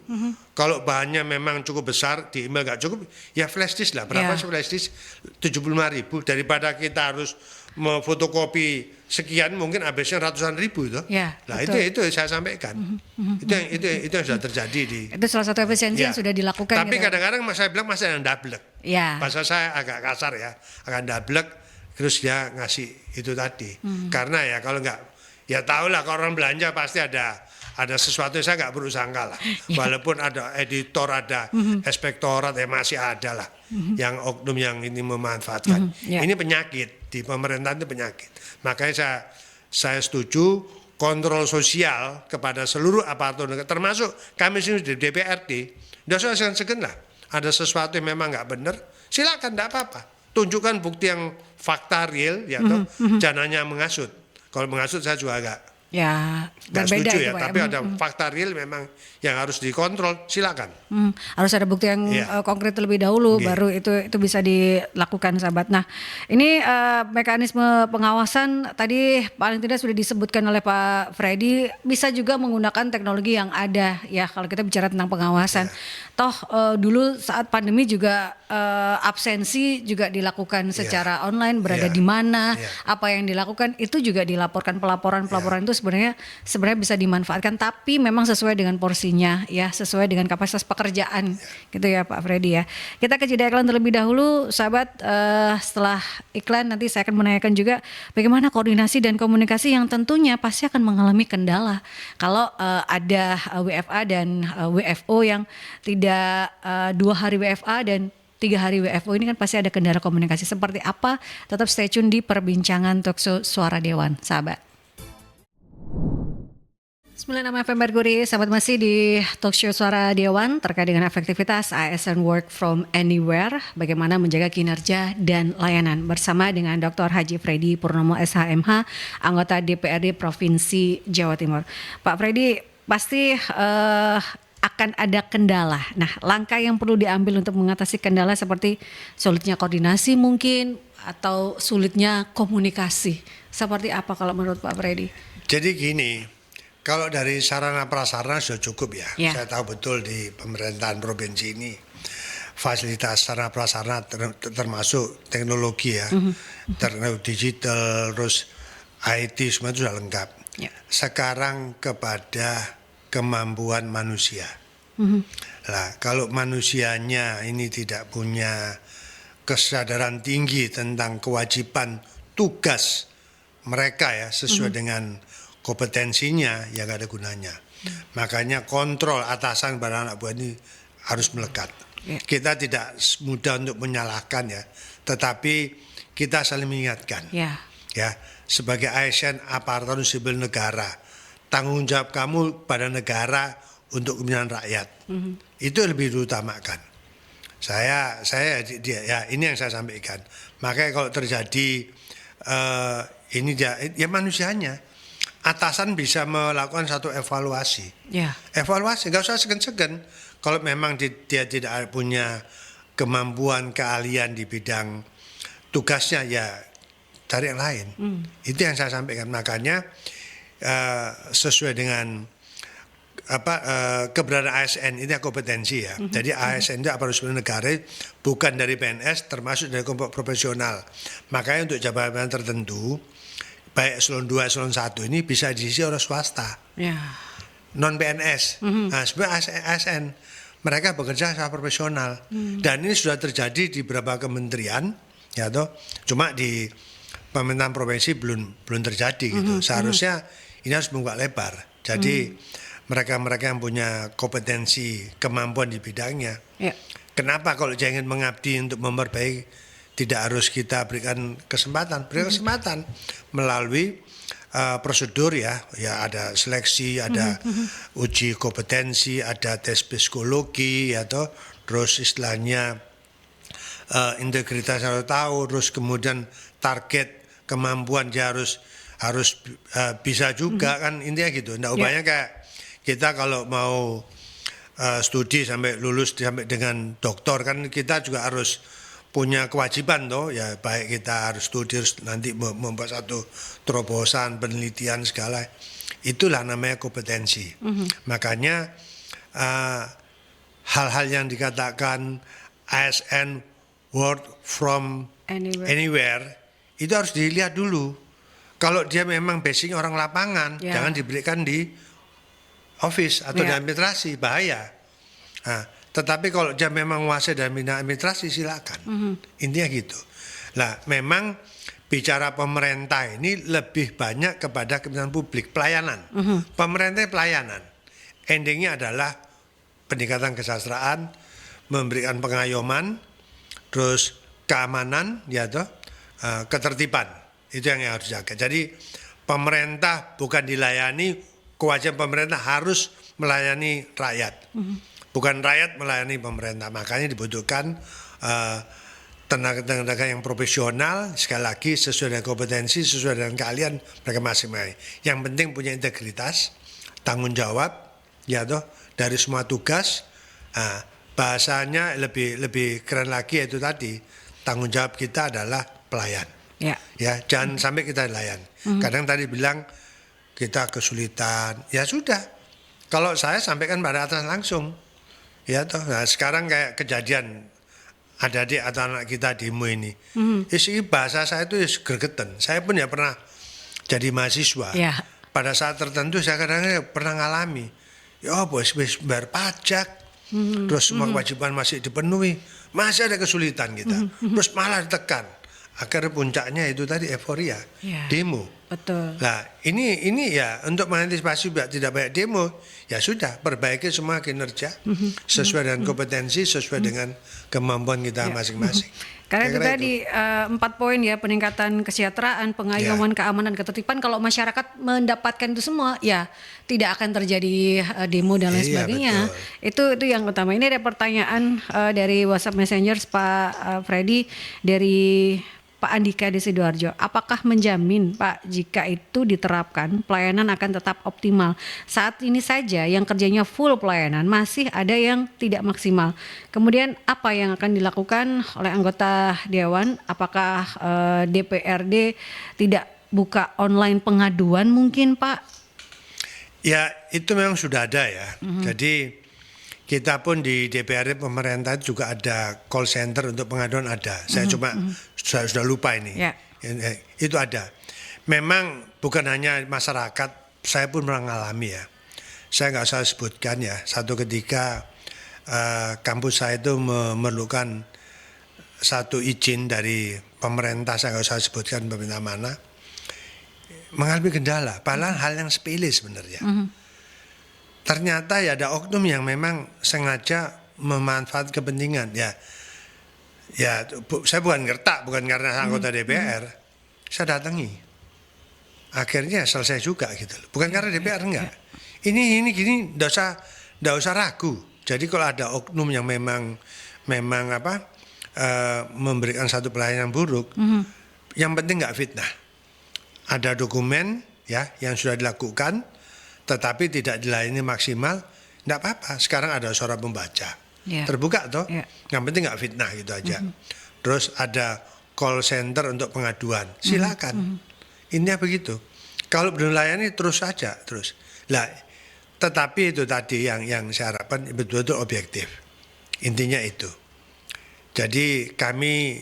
Kalau bahannya memang cukup besar, di email nggak cukup, ya flash disk lah. Berapa flash disk? 75.000. Daripada kita harus memfotokopi sekian mungkin habisnya ratusan ribu itu. Ya, Nah betul. itu saya sampaikan. Itu yang sudah terjadi di. Itu salah satu efisiensi Ya. yang sudah dilakukan. Tapi gitu. kadang-kadang saya bilang masih ada yang dablek. Ya. Bahasa saya agak kasar ya, akan dablek terus dia ngasih itu tadi. Karena ya kalau nggak, ya tahulah kalau orang belanja pasti ada sesuatu yang saya nggak perlu sangka lah. Walaupun ada editor, ada inspektorat, ya masih ada lah yang oknum yang ini memanfaatkan. Ya. Ini penyakit di pemerintahan, itu penyakit. Makanya saya setuju kontrol sosial kepada seluruh aparatur negara, termasuk kami sini di DPRD. Tidak usah segan-segan lah. Ada sesuatu yang memang nggak benar, silakan, tidak apa-apa. Tunjukkan bukti yang fakta real, ya toh, jangan hanya menghasut. Kalau menghasut saya juga agak Ya, nggak berbeda setuju itu, ya, Pak, tapi ada fakta real memang yang harus dikontrol, silakan. Harus ada bukti yang Iya. konkret terlebih dahulu, Iya. baru itu bisa dilakukan, sahabat. Nah, ini mekanisme pengawasan tadi paling tidak sudah disebutkan oleh Pak Freddy, bisa juga menggunakan teknologi yang ada ya kalau kita bicara tentang pengawasan. Toh dulu saat pandemi juga absensi juga dilakukan secara online, berada Iya. di mana, Iya. apa yang dilakukan itu juga dilaporkan, pelaporan itu sebenarnya bisa dimanfaatkan, tapi memang sesuai dengan porsinya ya, sesuai dengan kapasitas pekerjaan gitu ya Pak Freddy ya. Kita ke jeda iklan terlebih dahulu, sahabat. Setelah iklan nanti saya akan menanyakan juga bagaimana koordinasi dan komunikasi yang tentunya pasti akan mengalami kendala kalau ada WFA dan WFO yang tidak 2 hari WFA dan 3 hari WFO, ini kan pasti ada kendala komunikasi. Seperti apa? Tetap stay tune di perbincangan Talkshow Suara Dewan, sahabat. 96 FM Mercury, sahabat, masih di Talkshow Suara Dewan terkait dengan efektivitas ASN Work from Anywhere, bagaimana menjaga kinerja dan layanan bersama dengan Dr. Haji Freddy Purnomo SHMH, anggota DPRD Provinsi Jawa Timur. Pak Freddy, pasti akan ada kendala. Nah, langkah yang perlu diambil untuk mengatasi kendala seperti sulitnya koordinasi mungkin atau sulitnya komunikasi. Seperti apa kalau menurut Pak Freddy? Jadi gini, kalau dari sarana prasarana sudah cukup ya. Ya. Saya tahu betul di pemerintahan provinsi ini fasilitas sarana prasarana termasuk teknologi ya, digital, terus IT semua itu sudah lengkap. Ya. Sekarang kepada kemampuan manusia. Lah, kalau manusianya ini tidak punya kesadaran tinggi tentang kewajiban tugas mereka ya sesuai dengan kompetensinya, ya gak ada gunanya. Makanya kontrol atasan pada anak buah ini harus melekat. Ya. Kita tidak mudah untuk menyalahkan ya, tetapi kita saling mengingatkan. Ya. Ya, sebagai ASN aparatur sipil negara, tanggung jawab kamu pada negara untuk kepentingan rakyat. Itu lebih diutamakan. Saya ya ini yang saya sampaikan. Makanya kalau terjadi ini ya manusianya, atasan bisa melakukan satu evaluasi. Ya. Evaluasi, nggak usah segan-segan. Kalau memang dia tidak punya kemampuan, keahlian di bidang tugasnya, ya cari yang lain. Itu yang saya sampaikan. Makanya sesuai dengan keberadaan ASN ini kompetensi ya. Jadi ASN itu aparatur sipil negara bukan dari PNS, termasuk dari kelompok profesional. Makanya untuk jabatan tertentu, baik eselon 2, eselon 1 ini bisa diisi oleh swasta, Ya. non PNS. Nah, sebenarnya ASN mereka bekerja secara profesional, dan ini sudah terjadi di beberapa kementerian, ya toh. Cuma di pemerintahan provinsi belum terjadi gitu. Seharusnya ini harus membuka lebar. Jadi mereka-mereka yang punya kompetensi, kemampuan di bidangnya. Ya. Kenapa kalau ingin mengabdi untuk memperbaiki, tidak harus kita berikan kesempatan, melalui prosedur ya ada seleksi, ada uji kompetensi, ada tes psikologi, ya toh, terus istilahnya integritas harus tahu, terus kemudian target kemampuan dia harus bisa juga kan, intinya gitu. Nggak ubahnya kayak kita kalau mau studi sampai lulus sampai dengan doktor kan kita juga harus punya kewajiban toh ya, baik kita harus studi harus nanti membuat satu terobosan penelitian segala, itulah namanya kompetensi. Makanya hal-hal yang dikatakan ASN work from Anywhere. anywhere itu harus dilihat dulu. Kalau dia memang basicnya orang lapangan, Ya. jangan diberikan di office atau di Ya. administrasi, bahaya. Nah, tetapi kalau dia memang menguasai dalam bidang administrasi, silakan. Intinya gitu. Nah, memang bicara pemerintah ini lebih banyak kepada kepentingan publik, pelayanan. Pemerintah pelayanan. Endingnya adalah peningkatan kesejahteraan, memberikan pengayoman, terus keamanan, ya toh, ketertiban. Itu yang harus dijaga. Jadi pemerintah bukan dilayani, kewajiban pemerintah harus melayani rakyat. Bukan rakyat melayani pemerintah. Makanya dibutuhkan tenaga-tenaga yang profesional, sekali lagi sesuai dengan kompetensi, sesuai dengan keahlian mereka masing-masing. Yang penting punya integritas, tanggung jawab, ya toh, dari semua tugas. Bahasanya lebih keren lagi, yaitu tadi tanggung jawab kita adalah pelayan. Ya, jangan sampai kita layan. Kadang tadi bilang kita kesulitan, ya sudah. Kalau saya sampaikan pada atas langsung, ya toh. Nah, sekarang kayak kejadian adik-adik atau anak kita demo ini, isi bahasa saya itu gregetan. Saya pun ya pernah jadi mahasiswa. Ya. Pada saat tertentu saya kadang-kadang pernah ngalami, ya bos bayar pajak, terus semua kewajiban masih dipenuhi, masih ada kesulitan kita, terus malah ditekan. Akhirnya puncaknya itu tadi euforia, Ya. demo. Betul. Nah ini ya untuk mengantisipasi biar tidak banyak demo, ya sudah perbaiki semua kinerja sesuai dengan kompetensi, sesuai dengan kemampuan kita masing-masing. Karena itu Kira-kira tadi 4 poin ya, peningkatan kesejahteraan, pengayoman, keamanan, ketertiban. Kalau masyarakat mendapatkan itu semua, ya tidak akan terjadi demo dan lain Iya, sebagainya. Itu yang utama. Ini ada pertanyaan dari WhatsApp Messenger Pak Freddy dari Pak Andika di Sidoarjo. Apakah menjamin Pak jika itu diterapkan pelayanan akan tetap optimal? Saat ini saja yang kerjanya full pelayanan masih ada yang tidak maksimal. Kemudian apa yang akan dilakukan oleh anggota Dewan? Apakah DPRD tidak buka online pengaduan mungkin Pak? Ya itu memang sudah ada ya. Jadi kita pun di DPRD pemerintah juga ada call center untuk pengaduan ada. Saya cuma sudah lupa ini. Ya. Itu ada. Memang bukan hanya masyarakat, saya pun pernah mengalami ya. Saya nggak usah sebutkan ya. Satu ketika kampus saya itu memerlukan satu izin dari pemerintah, saya nggak usah sebutkan pemerintah mana, mengalami kendala. Padahal hal yang sepele sebenarnya. Ternyata ya ada oknum yang memang sengaja memanfaat kepentingan. Saya bukan ngertak, bukan karena anggota DPR, saya datangi. Akhirnya selesai juga gitu loh. Bukan karena DPR enggak. Ini gini, ndak usah ragu. Jadi kalau ada oknum yang memang memberikan satu pelayanan buruk, yang penting nggak fitnah. Ada dokumen ya yang sudah dilakukan, tetapi tidak dilayani maksimal, tidak apa-apa. Sekarang ada suara pembaca, terbuka toh. Yang penting nggak fitnah gitu aja. Terus ada call center untuk pengaduan, silakan. Intinya begitu. Kalau belum layani terus saja terus. Lah, tetapi itu tadi yang saya harapkan betul-betul objektif. Intinya itu. Jadi kami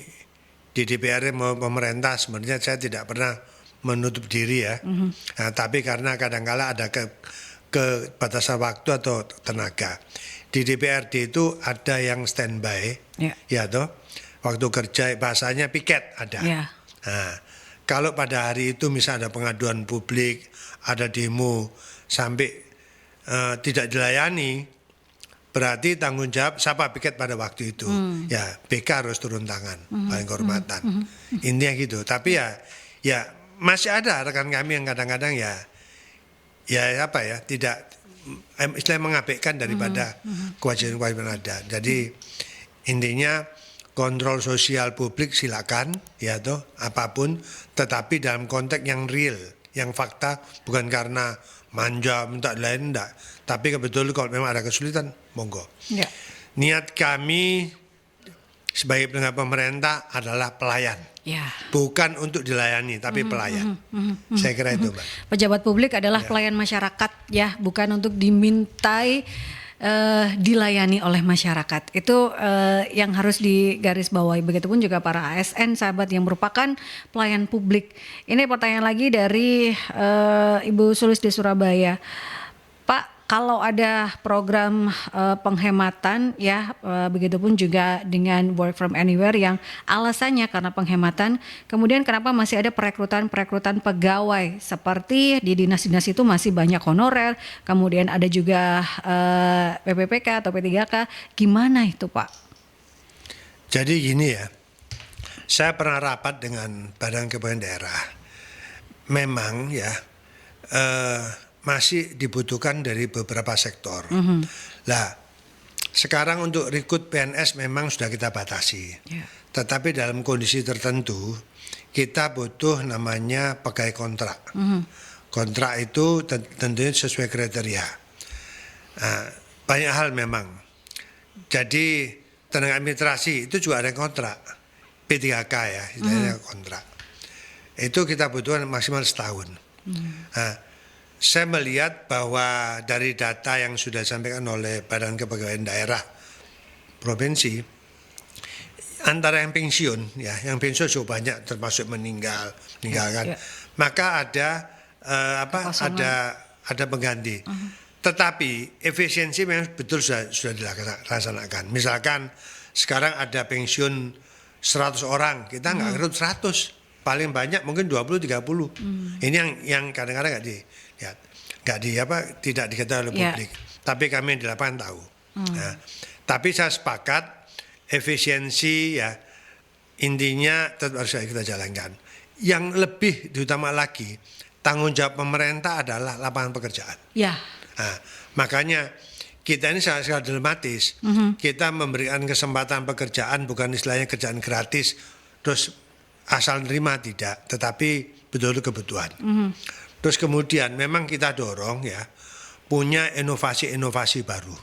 di DPR mau pemerintah sebenarnya saya tidak pernah menutup diri ya. Nah, tapi karena kadang-kala ada kebatasan waktu atau tenaga. Di DPRD itu ada yang standby, ya toh. Waktu kerja bahasanya piket ada. Nah, kalau pada hari itu misalnya ada pengaduan publik, ada demo sampai tidak dilayani, berarti tanggung jawab siapa piket pada waktu itu. Ya BK harus turun tangan, paling kehormatan. Intinya gitu. Tapi ya masih ada rekan kami yang kadang-kadang tidak istilahnya mengabaikan daripada kewajiban ada. Jadi intinya kontrol sosial publik silakan ya toh apapun, tetapi dalam konteks yang real, yang fakta, bukan karena manja minta lain enggak. Tapi kebetulan kalau memang ada kesulitan monggo. Niat kami sebagai penegak pemerintah adalah pelayan. Bukan untuk dilayani tapi pelayan. Saya kira itu, Mbak. Pejabat publik adalah pelayan masyarakat ya, bukan untuk dimintai dilayani oleh masyarakat. Itu yang harus digarisbawahi. Begitupun juga para ASN sahabat yang merupakan pelayan publik. Ini pertanyaan lagi dari Ibu Sulis di Surabaya. Pak, kalau ada program penghematan ya, begitupun juga dengan work from anywhere yang alasannya karena penghematan, kemudian kenapa masih ada perekrutan pegawai seperti di dinas-dinas itu masih banyak honorer, kemudian ada juga PPPK atau P3K, gimana itu Pak? Jadi gini ya, saya pernah rapat dengan Badan Kepegawaian Daerah. Memang ya masih dibutuhkan dari beberapa sektor. Lah, sekarang untuk rekrut PNS memang sudah kita batasi. Tetapi dalam kondisi tertentu kita butuh namanya pegawai kontrak. Kontrak itu tentunya sesuai kriteria. Nah, banyak hal memang. Jadi tenaga administrasi itu juga ada kontrak. P3K ya, istilahnya kontrak. Itu kita butuhkan maksimal setahun. Nah, saya melihat bahwa dari data yang sudah disampaikan oleh Badan Kepegawaian Daerah Provinsi, antara yang pensiun, ya, yang pensiun cukup banyak, termasuk meninggalkan, maka ada ada pengganti. Tetapi efisiensi memang betul sudah dilaksanakan. Misalkan sekarang ada pensiun 100 orang, kita nggak rekrut 100. Paling banyak mungkin 20-30. Ini yang kadang-kadang tidak diketahui oleh publik. Tapi kami di lapangan tahu. Nah, tapi saya sepakat efisiensi ya intinya tetap harus kita jalankan. Yang lebih diutama lagi tanggung jawab pemerintah adalah lapangan pekerjaan. Nah, makanya kita ini sangat dilematis. Kita memberikan kesempatan pekerjaan bukan istilahnya kerjaan gratis terus asal nerima tidak, tetapi betul-betul kebutuhan. Terus kemudian memang kita dorong ya punya inovasi-inovasi baru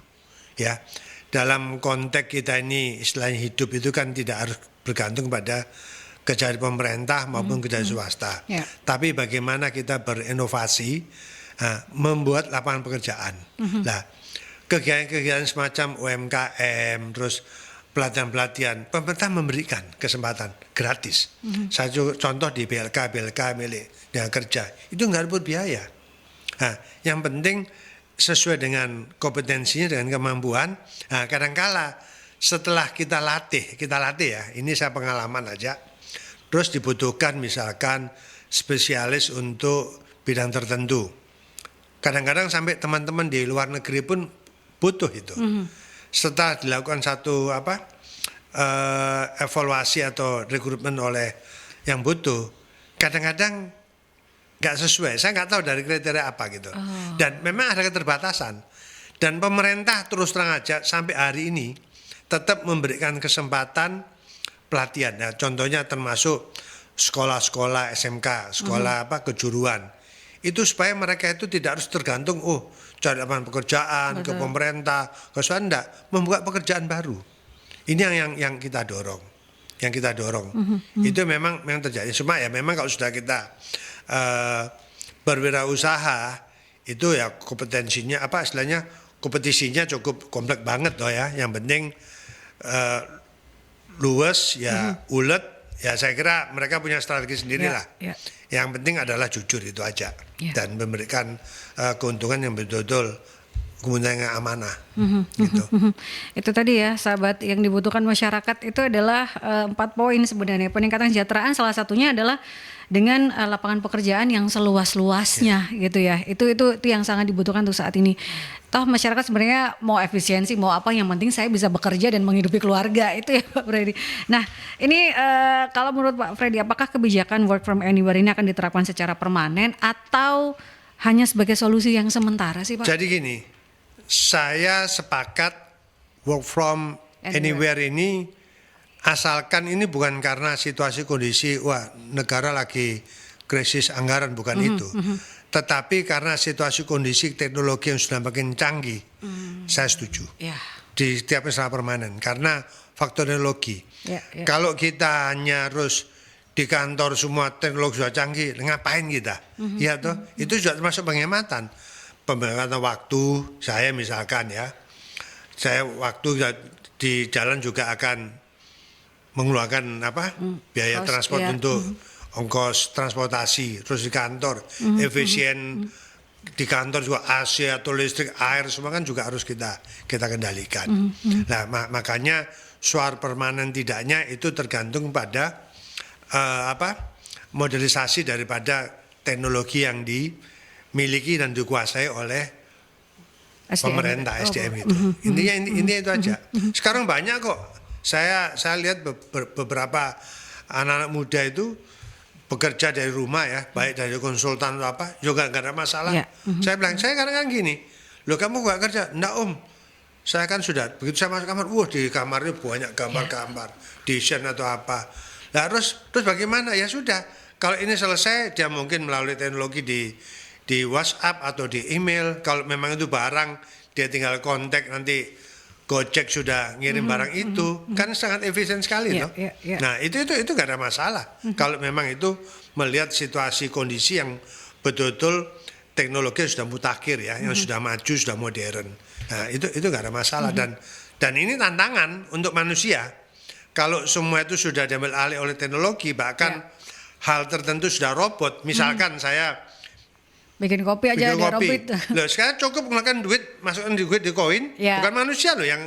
ya. Dalam konteks kita ini istilahnya hidup itu kan tidak harus bergantung pada kerja pemerintah maupun kerja swasta. Tapi bagaimana kita berinovasi, membuat lapangan pekerjaan. Nah, kegiatan-kegiatan semacam UMKM, terus pelatihan-pelatihan, pemerintah memberikan kesempatan gratis. Saya contoh di BLK milik yang kerja, itu nggak dapat biaya. Nah, yang penting sesuai dengan kompetensinya, dengan kemampuan. Nah, kadangkala setelah kita latih ya, ini saya pengalaman aja, terus dibutuhkan misalkan spesialis untuk bidang tertentu. Kadang-kadang sampai teman-teman di luar negeri pun butuh itu. Setelah dilakukan satu evaluasi atau rekrutmen oleh yang butuh, kadang-kadang nggak sesuai. Saya nggak tahu dari kriteria apa gitu. Dan memang ada keterbatasan. Dan pemerintah terus terang aja sampai hari ini tetap memberikan kesempatan pelatihan. Nah, contohnya termasuk sekolah-sekolah SMK, sekolah kejuruan. Itu supaya mereka itu tidak harus tergantung cari lapangan pekerjaan ke pemerintah, ke swasta, membuka pekerjaan baru. Ini yang kita dorong, Itu memang terjadi. Cuma ya memang kalau sudah kita berwirausaha itu ya kompetensinya istilahnya kompetisinya cukup kompleks banget loh ya. Yang penting luas ya, ulet ya, saya kira mereka punya strategi sendiri lah. Yang penting adalah jujur, itu aja. Dan memberikan keuntungan yang betul-betul kemudian yang amanah. Gitu. Itu tadi ya sahabat, yang dibutuhkan masyarakat itu adalah 4 poin sebenarnya. Peningkatan kesejahteraan salah satunya adalah dengan lapangan pekerjaan yang seluas-luasnya gitu ya. Itu yang sangat dibutuhkan untuk saat ini. Toh masyarakat sebenarnya mau efisiensi, mau apa, yang penting saya bisa bekerja dan menghidupi keluarga, itu ya Pak Freddy. Nah ini kalau menurut Pak Freddy, apakah kebijakan work from anywhere ini akan diterapkan secara permanen atau hanya sebagai solusi yang sementara sih Pak? Jadi gini, saya sepakat work from anywhere ini, asalkan ini bukan karena situasi kondisi negara lagi krisis anggaran, bukan itu. Tetapi karena situasi kondisi teknologi yang sudah makin canggih, saya setuju. Di setiap secara permanen karena faktor teknologi. Kalau kita hanya harus di kantor semua teknologi sudah canggih, ngapain kita? Ya toh, itu juga termasuk penghematan waktu. Saya misalkan ya, saya waktu di jalan juga akan mengeluarkan biaya transport untuk ongkos transportasi, terus di kantor efisien di kantor juga AC atau listrik, air semua kan juga harus kita kendalikan. Nah makanya suara permanen tidaknya itu tergantung pada modernisasi daripada teknologi yang dimiliki dan dikuasai oleh pemerintah SDM itu. Intinya itu aja. Sekarang banyak kok. Saya lihat beberapa anak-anak muda itu bekerja dari rumah ya, baik dari konsultan atau apa, juga nggak ada masalah. Saya bilang, saya kadang-kadang gini, loh kamu nggak kerja? Enggak om, saya kan sudah, begitu saya masuk kamar, wah di kamarnya banyak gambar-gambar, desain atau apa. Nah terus bagaimana? Ya sudah, kalau ini selesai, dia mungkin melalui teknologi di WhatsApp atau di email. Kalau memang itu barang, dia tinggal kontak nanti Gojek sudah ngirim barang itu, kan sangat efisien sekali loh. Nah itu nggak ada masalah. Kalau memang itu melihat situasi kondisi yang betul-betul teknologi sudah mutakhir ya, yang sudah maju, sudah modern. Nah itu nggak ada masalah dan ini tantangan untuk manusia. Kalau semua itu sudah diambil alih oleh teknologi, bahkan hal tertentu sudah robot. Misalkan saya bikin kopi aja ada robot. Loh, sekarang cukup menggunakan duit, masukkan duit di koin, bukan manusia loh yang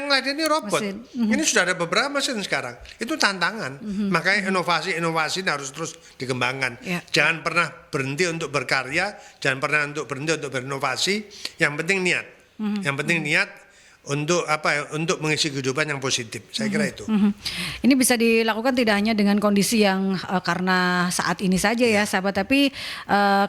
lain ini robot. Ini sudah ada beberapa mesin sekarang. Itu tantangan. Makanya inovasi harus terus dikembangkan. Jangan pernah berhenti untuk berkarya, jangan pernah berhenti untuk berinovasi. Yang penting niat. Yang penting niat untuk untuk mengisi kehidupan yang positif. Saya kira itu. Ini bisa dilakukan tidak hanya dengan kondisi yang karena saat ini saja ya sahabat, tapi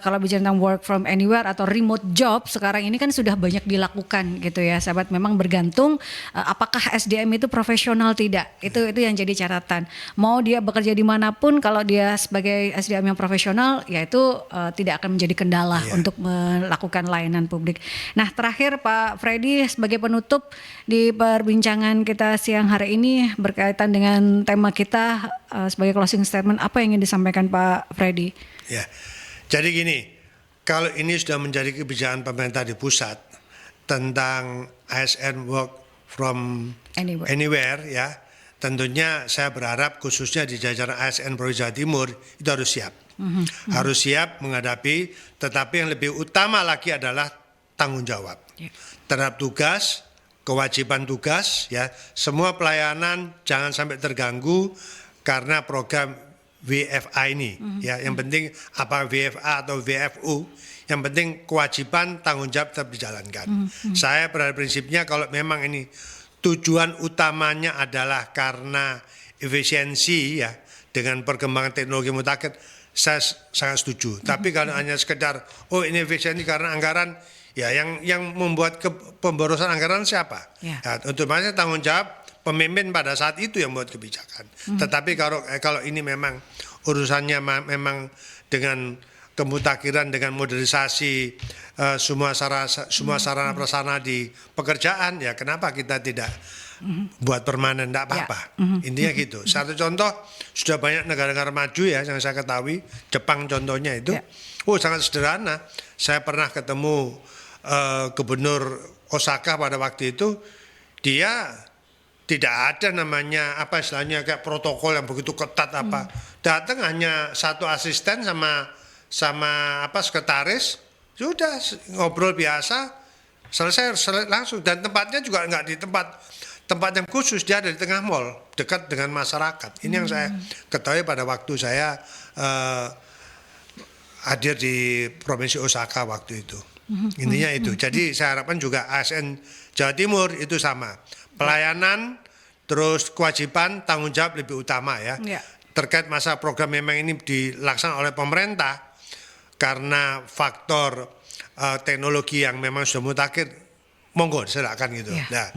kalau bicara tentang work from anywhere atau remote job sekarang ini kan sudah banyak dilakukan gitu ya sahabat. Memang bergantung apakah SDM itu profesional tidak. Itu yang jadi catatan. Mau dia bekerja dimanapun, kalau dia sebagai SDM yang profesional, ya itu tidak akan menjadi kendala untuk melakukan layanan publik. Nah terakhir Pak Freddy, sebagai penutup di perbincangan kita siang hari ini berkaitan dengan tema kita sebagai closing statement, apa yang ingin disampaikan Pak Freddy? Ya, jadi gini, kalau ini sudah menjadi kebijakan pemerintah di pusat tentang ASN work from anywhere ya, tentunya saya berharap khususnya di jajaran ASN Provinsi Jawa Timur itu harus siap. Harus siap menghadapi, tetapi yang lebih utama lagi adalah tanggung jawab terhadap tugas, kewajiban tugas ya, semua pelayanan jangan sampai terganggu karena program WFA ini ya. Yang penting apa WFA atau WFU, yang penting kewajiban tanggung jawab tetap dijalankan. Saya pada prinsipnya kalau memang ini tujuan utamanya adalah karena efisiensi ya, dengan perkembangan teknologi mutakhir, saya sangat setuju. Tapi kalau hanya sekedar ini efisiensi karena anggaran, ya yang membuat pemborosan anggaran siapa? Ya, otomatis tanggung jawab pemimpin pada saat itu yang membuat kebijakan. Tetapi kalau ini memang urusannya memang dengan kemutakhiran, dengan modernisasi semua sarana prasarana di pekerjaan, ya kenapa kita tidak buat permanen? Tidak apa-apa. Intinya gitu. Satu contoh, sudah banyak negara-negara maju ya yang saya ketahui, Jepang contohnya itu, sangat sederhana. Saya pernah ketemu Gubernur Osaka pada waktu itu, dia tidak ada namanya istilahnya kayak protokol yang begitu ketat apa. Datang hanya satu asisten sama sekretaris, sudah ngobrol biasa, selesai langsung, dan tempatnya juga nggak di tempat yang khusus, dia ada di tengah mall dekat dengan masyarakat. Ini yang saya ketahui pada waktu saya hadir di Provinsi Osaka waktu itu. Intinya itu. Jadi saya harapkan juga ASN Jawa Timur itu sama. Pelayanan, terus kewajiban, tanggung jawab lebih utama ya. Terkait masa program memang ini dilaksanakan oleh pemerintah karena faktor teknologi yang memang sudah mutakhir, monggo silakan gitu. Nah,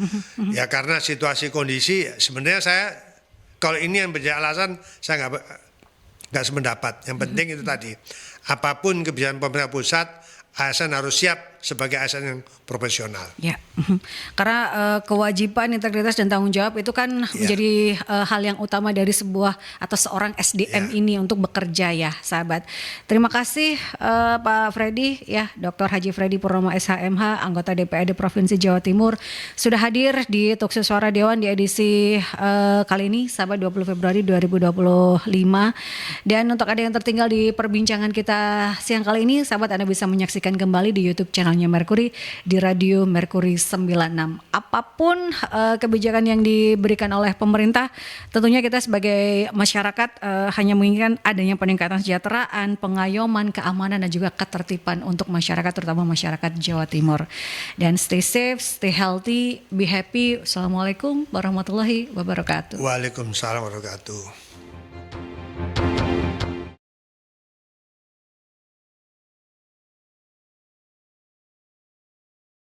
ya karena situasi kondisi, sebenarnya saya kalau ini yang menjadi alasan saya nggak sependapat. Yang penting itu tadi, apapun kebijakan pemerintah pusat, ASN harus siap sebagai ASN yang profesional. Ya, karena kewajiban, integritas dan tanggung jawab itu kan menjadi hal yang utama dari sebuah atau seorang SDM ini untuk bekerja ya, sahabat. Terima kasih Pak Freddy ya, Dr. Haji Freddy Purnomo SHMH, anggota DPRD Provinsi Jawa Timur, sudah hadir di Talkshow Suara Dewan di edisi kali ini, sahabat, 20 Februari 2025. Dan untuk ada yang tertinggal di perbincangan kita siang kali ini, sahabat, Anda bisa menyaksikan kembali di YouTube channelnya Mercury di Radio Mercury 96. Apapun kebijakan yang diberikan oleh pemerintah, tentunya kita sebagai masyarakat hanya menginginkan adanya peningkatan kesejahteraan, pengayoman, keamanan dan juga ketertiban untuk masyarakat, terutama masyarakat Jawa Timur. Dan stay safe, stay healthy, be happy. Assalamualaikum warahmatullahi wabarakatuh. Waalaikumsalam warahmatullahi wabarakatuh.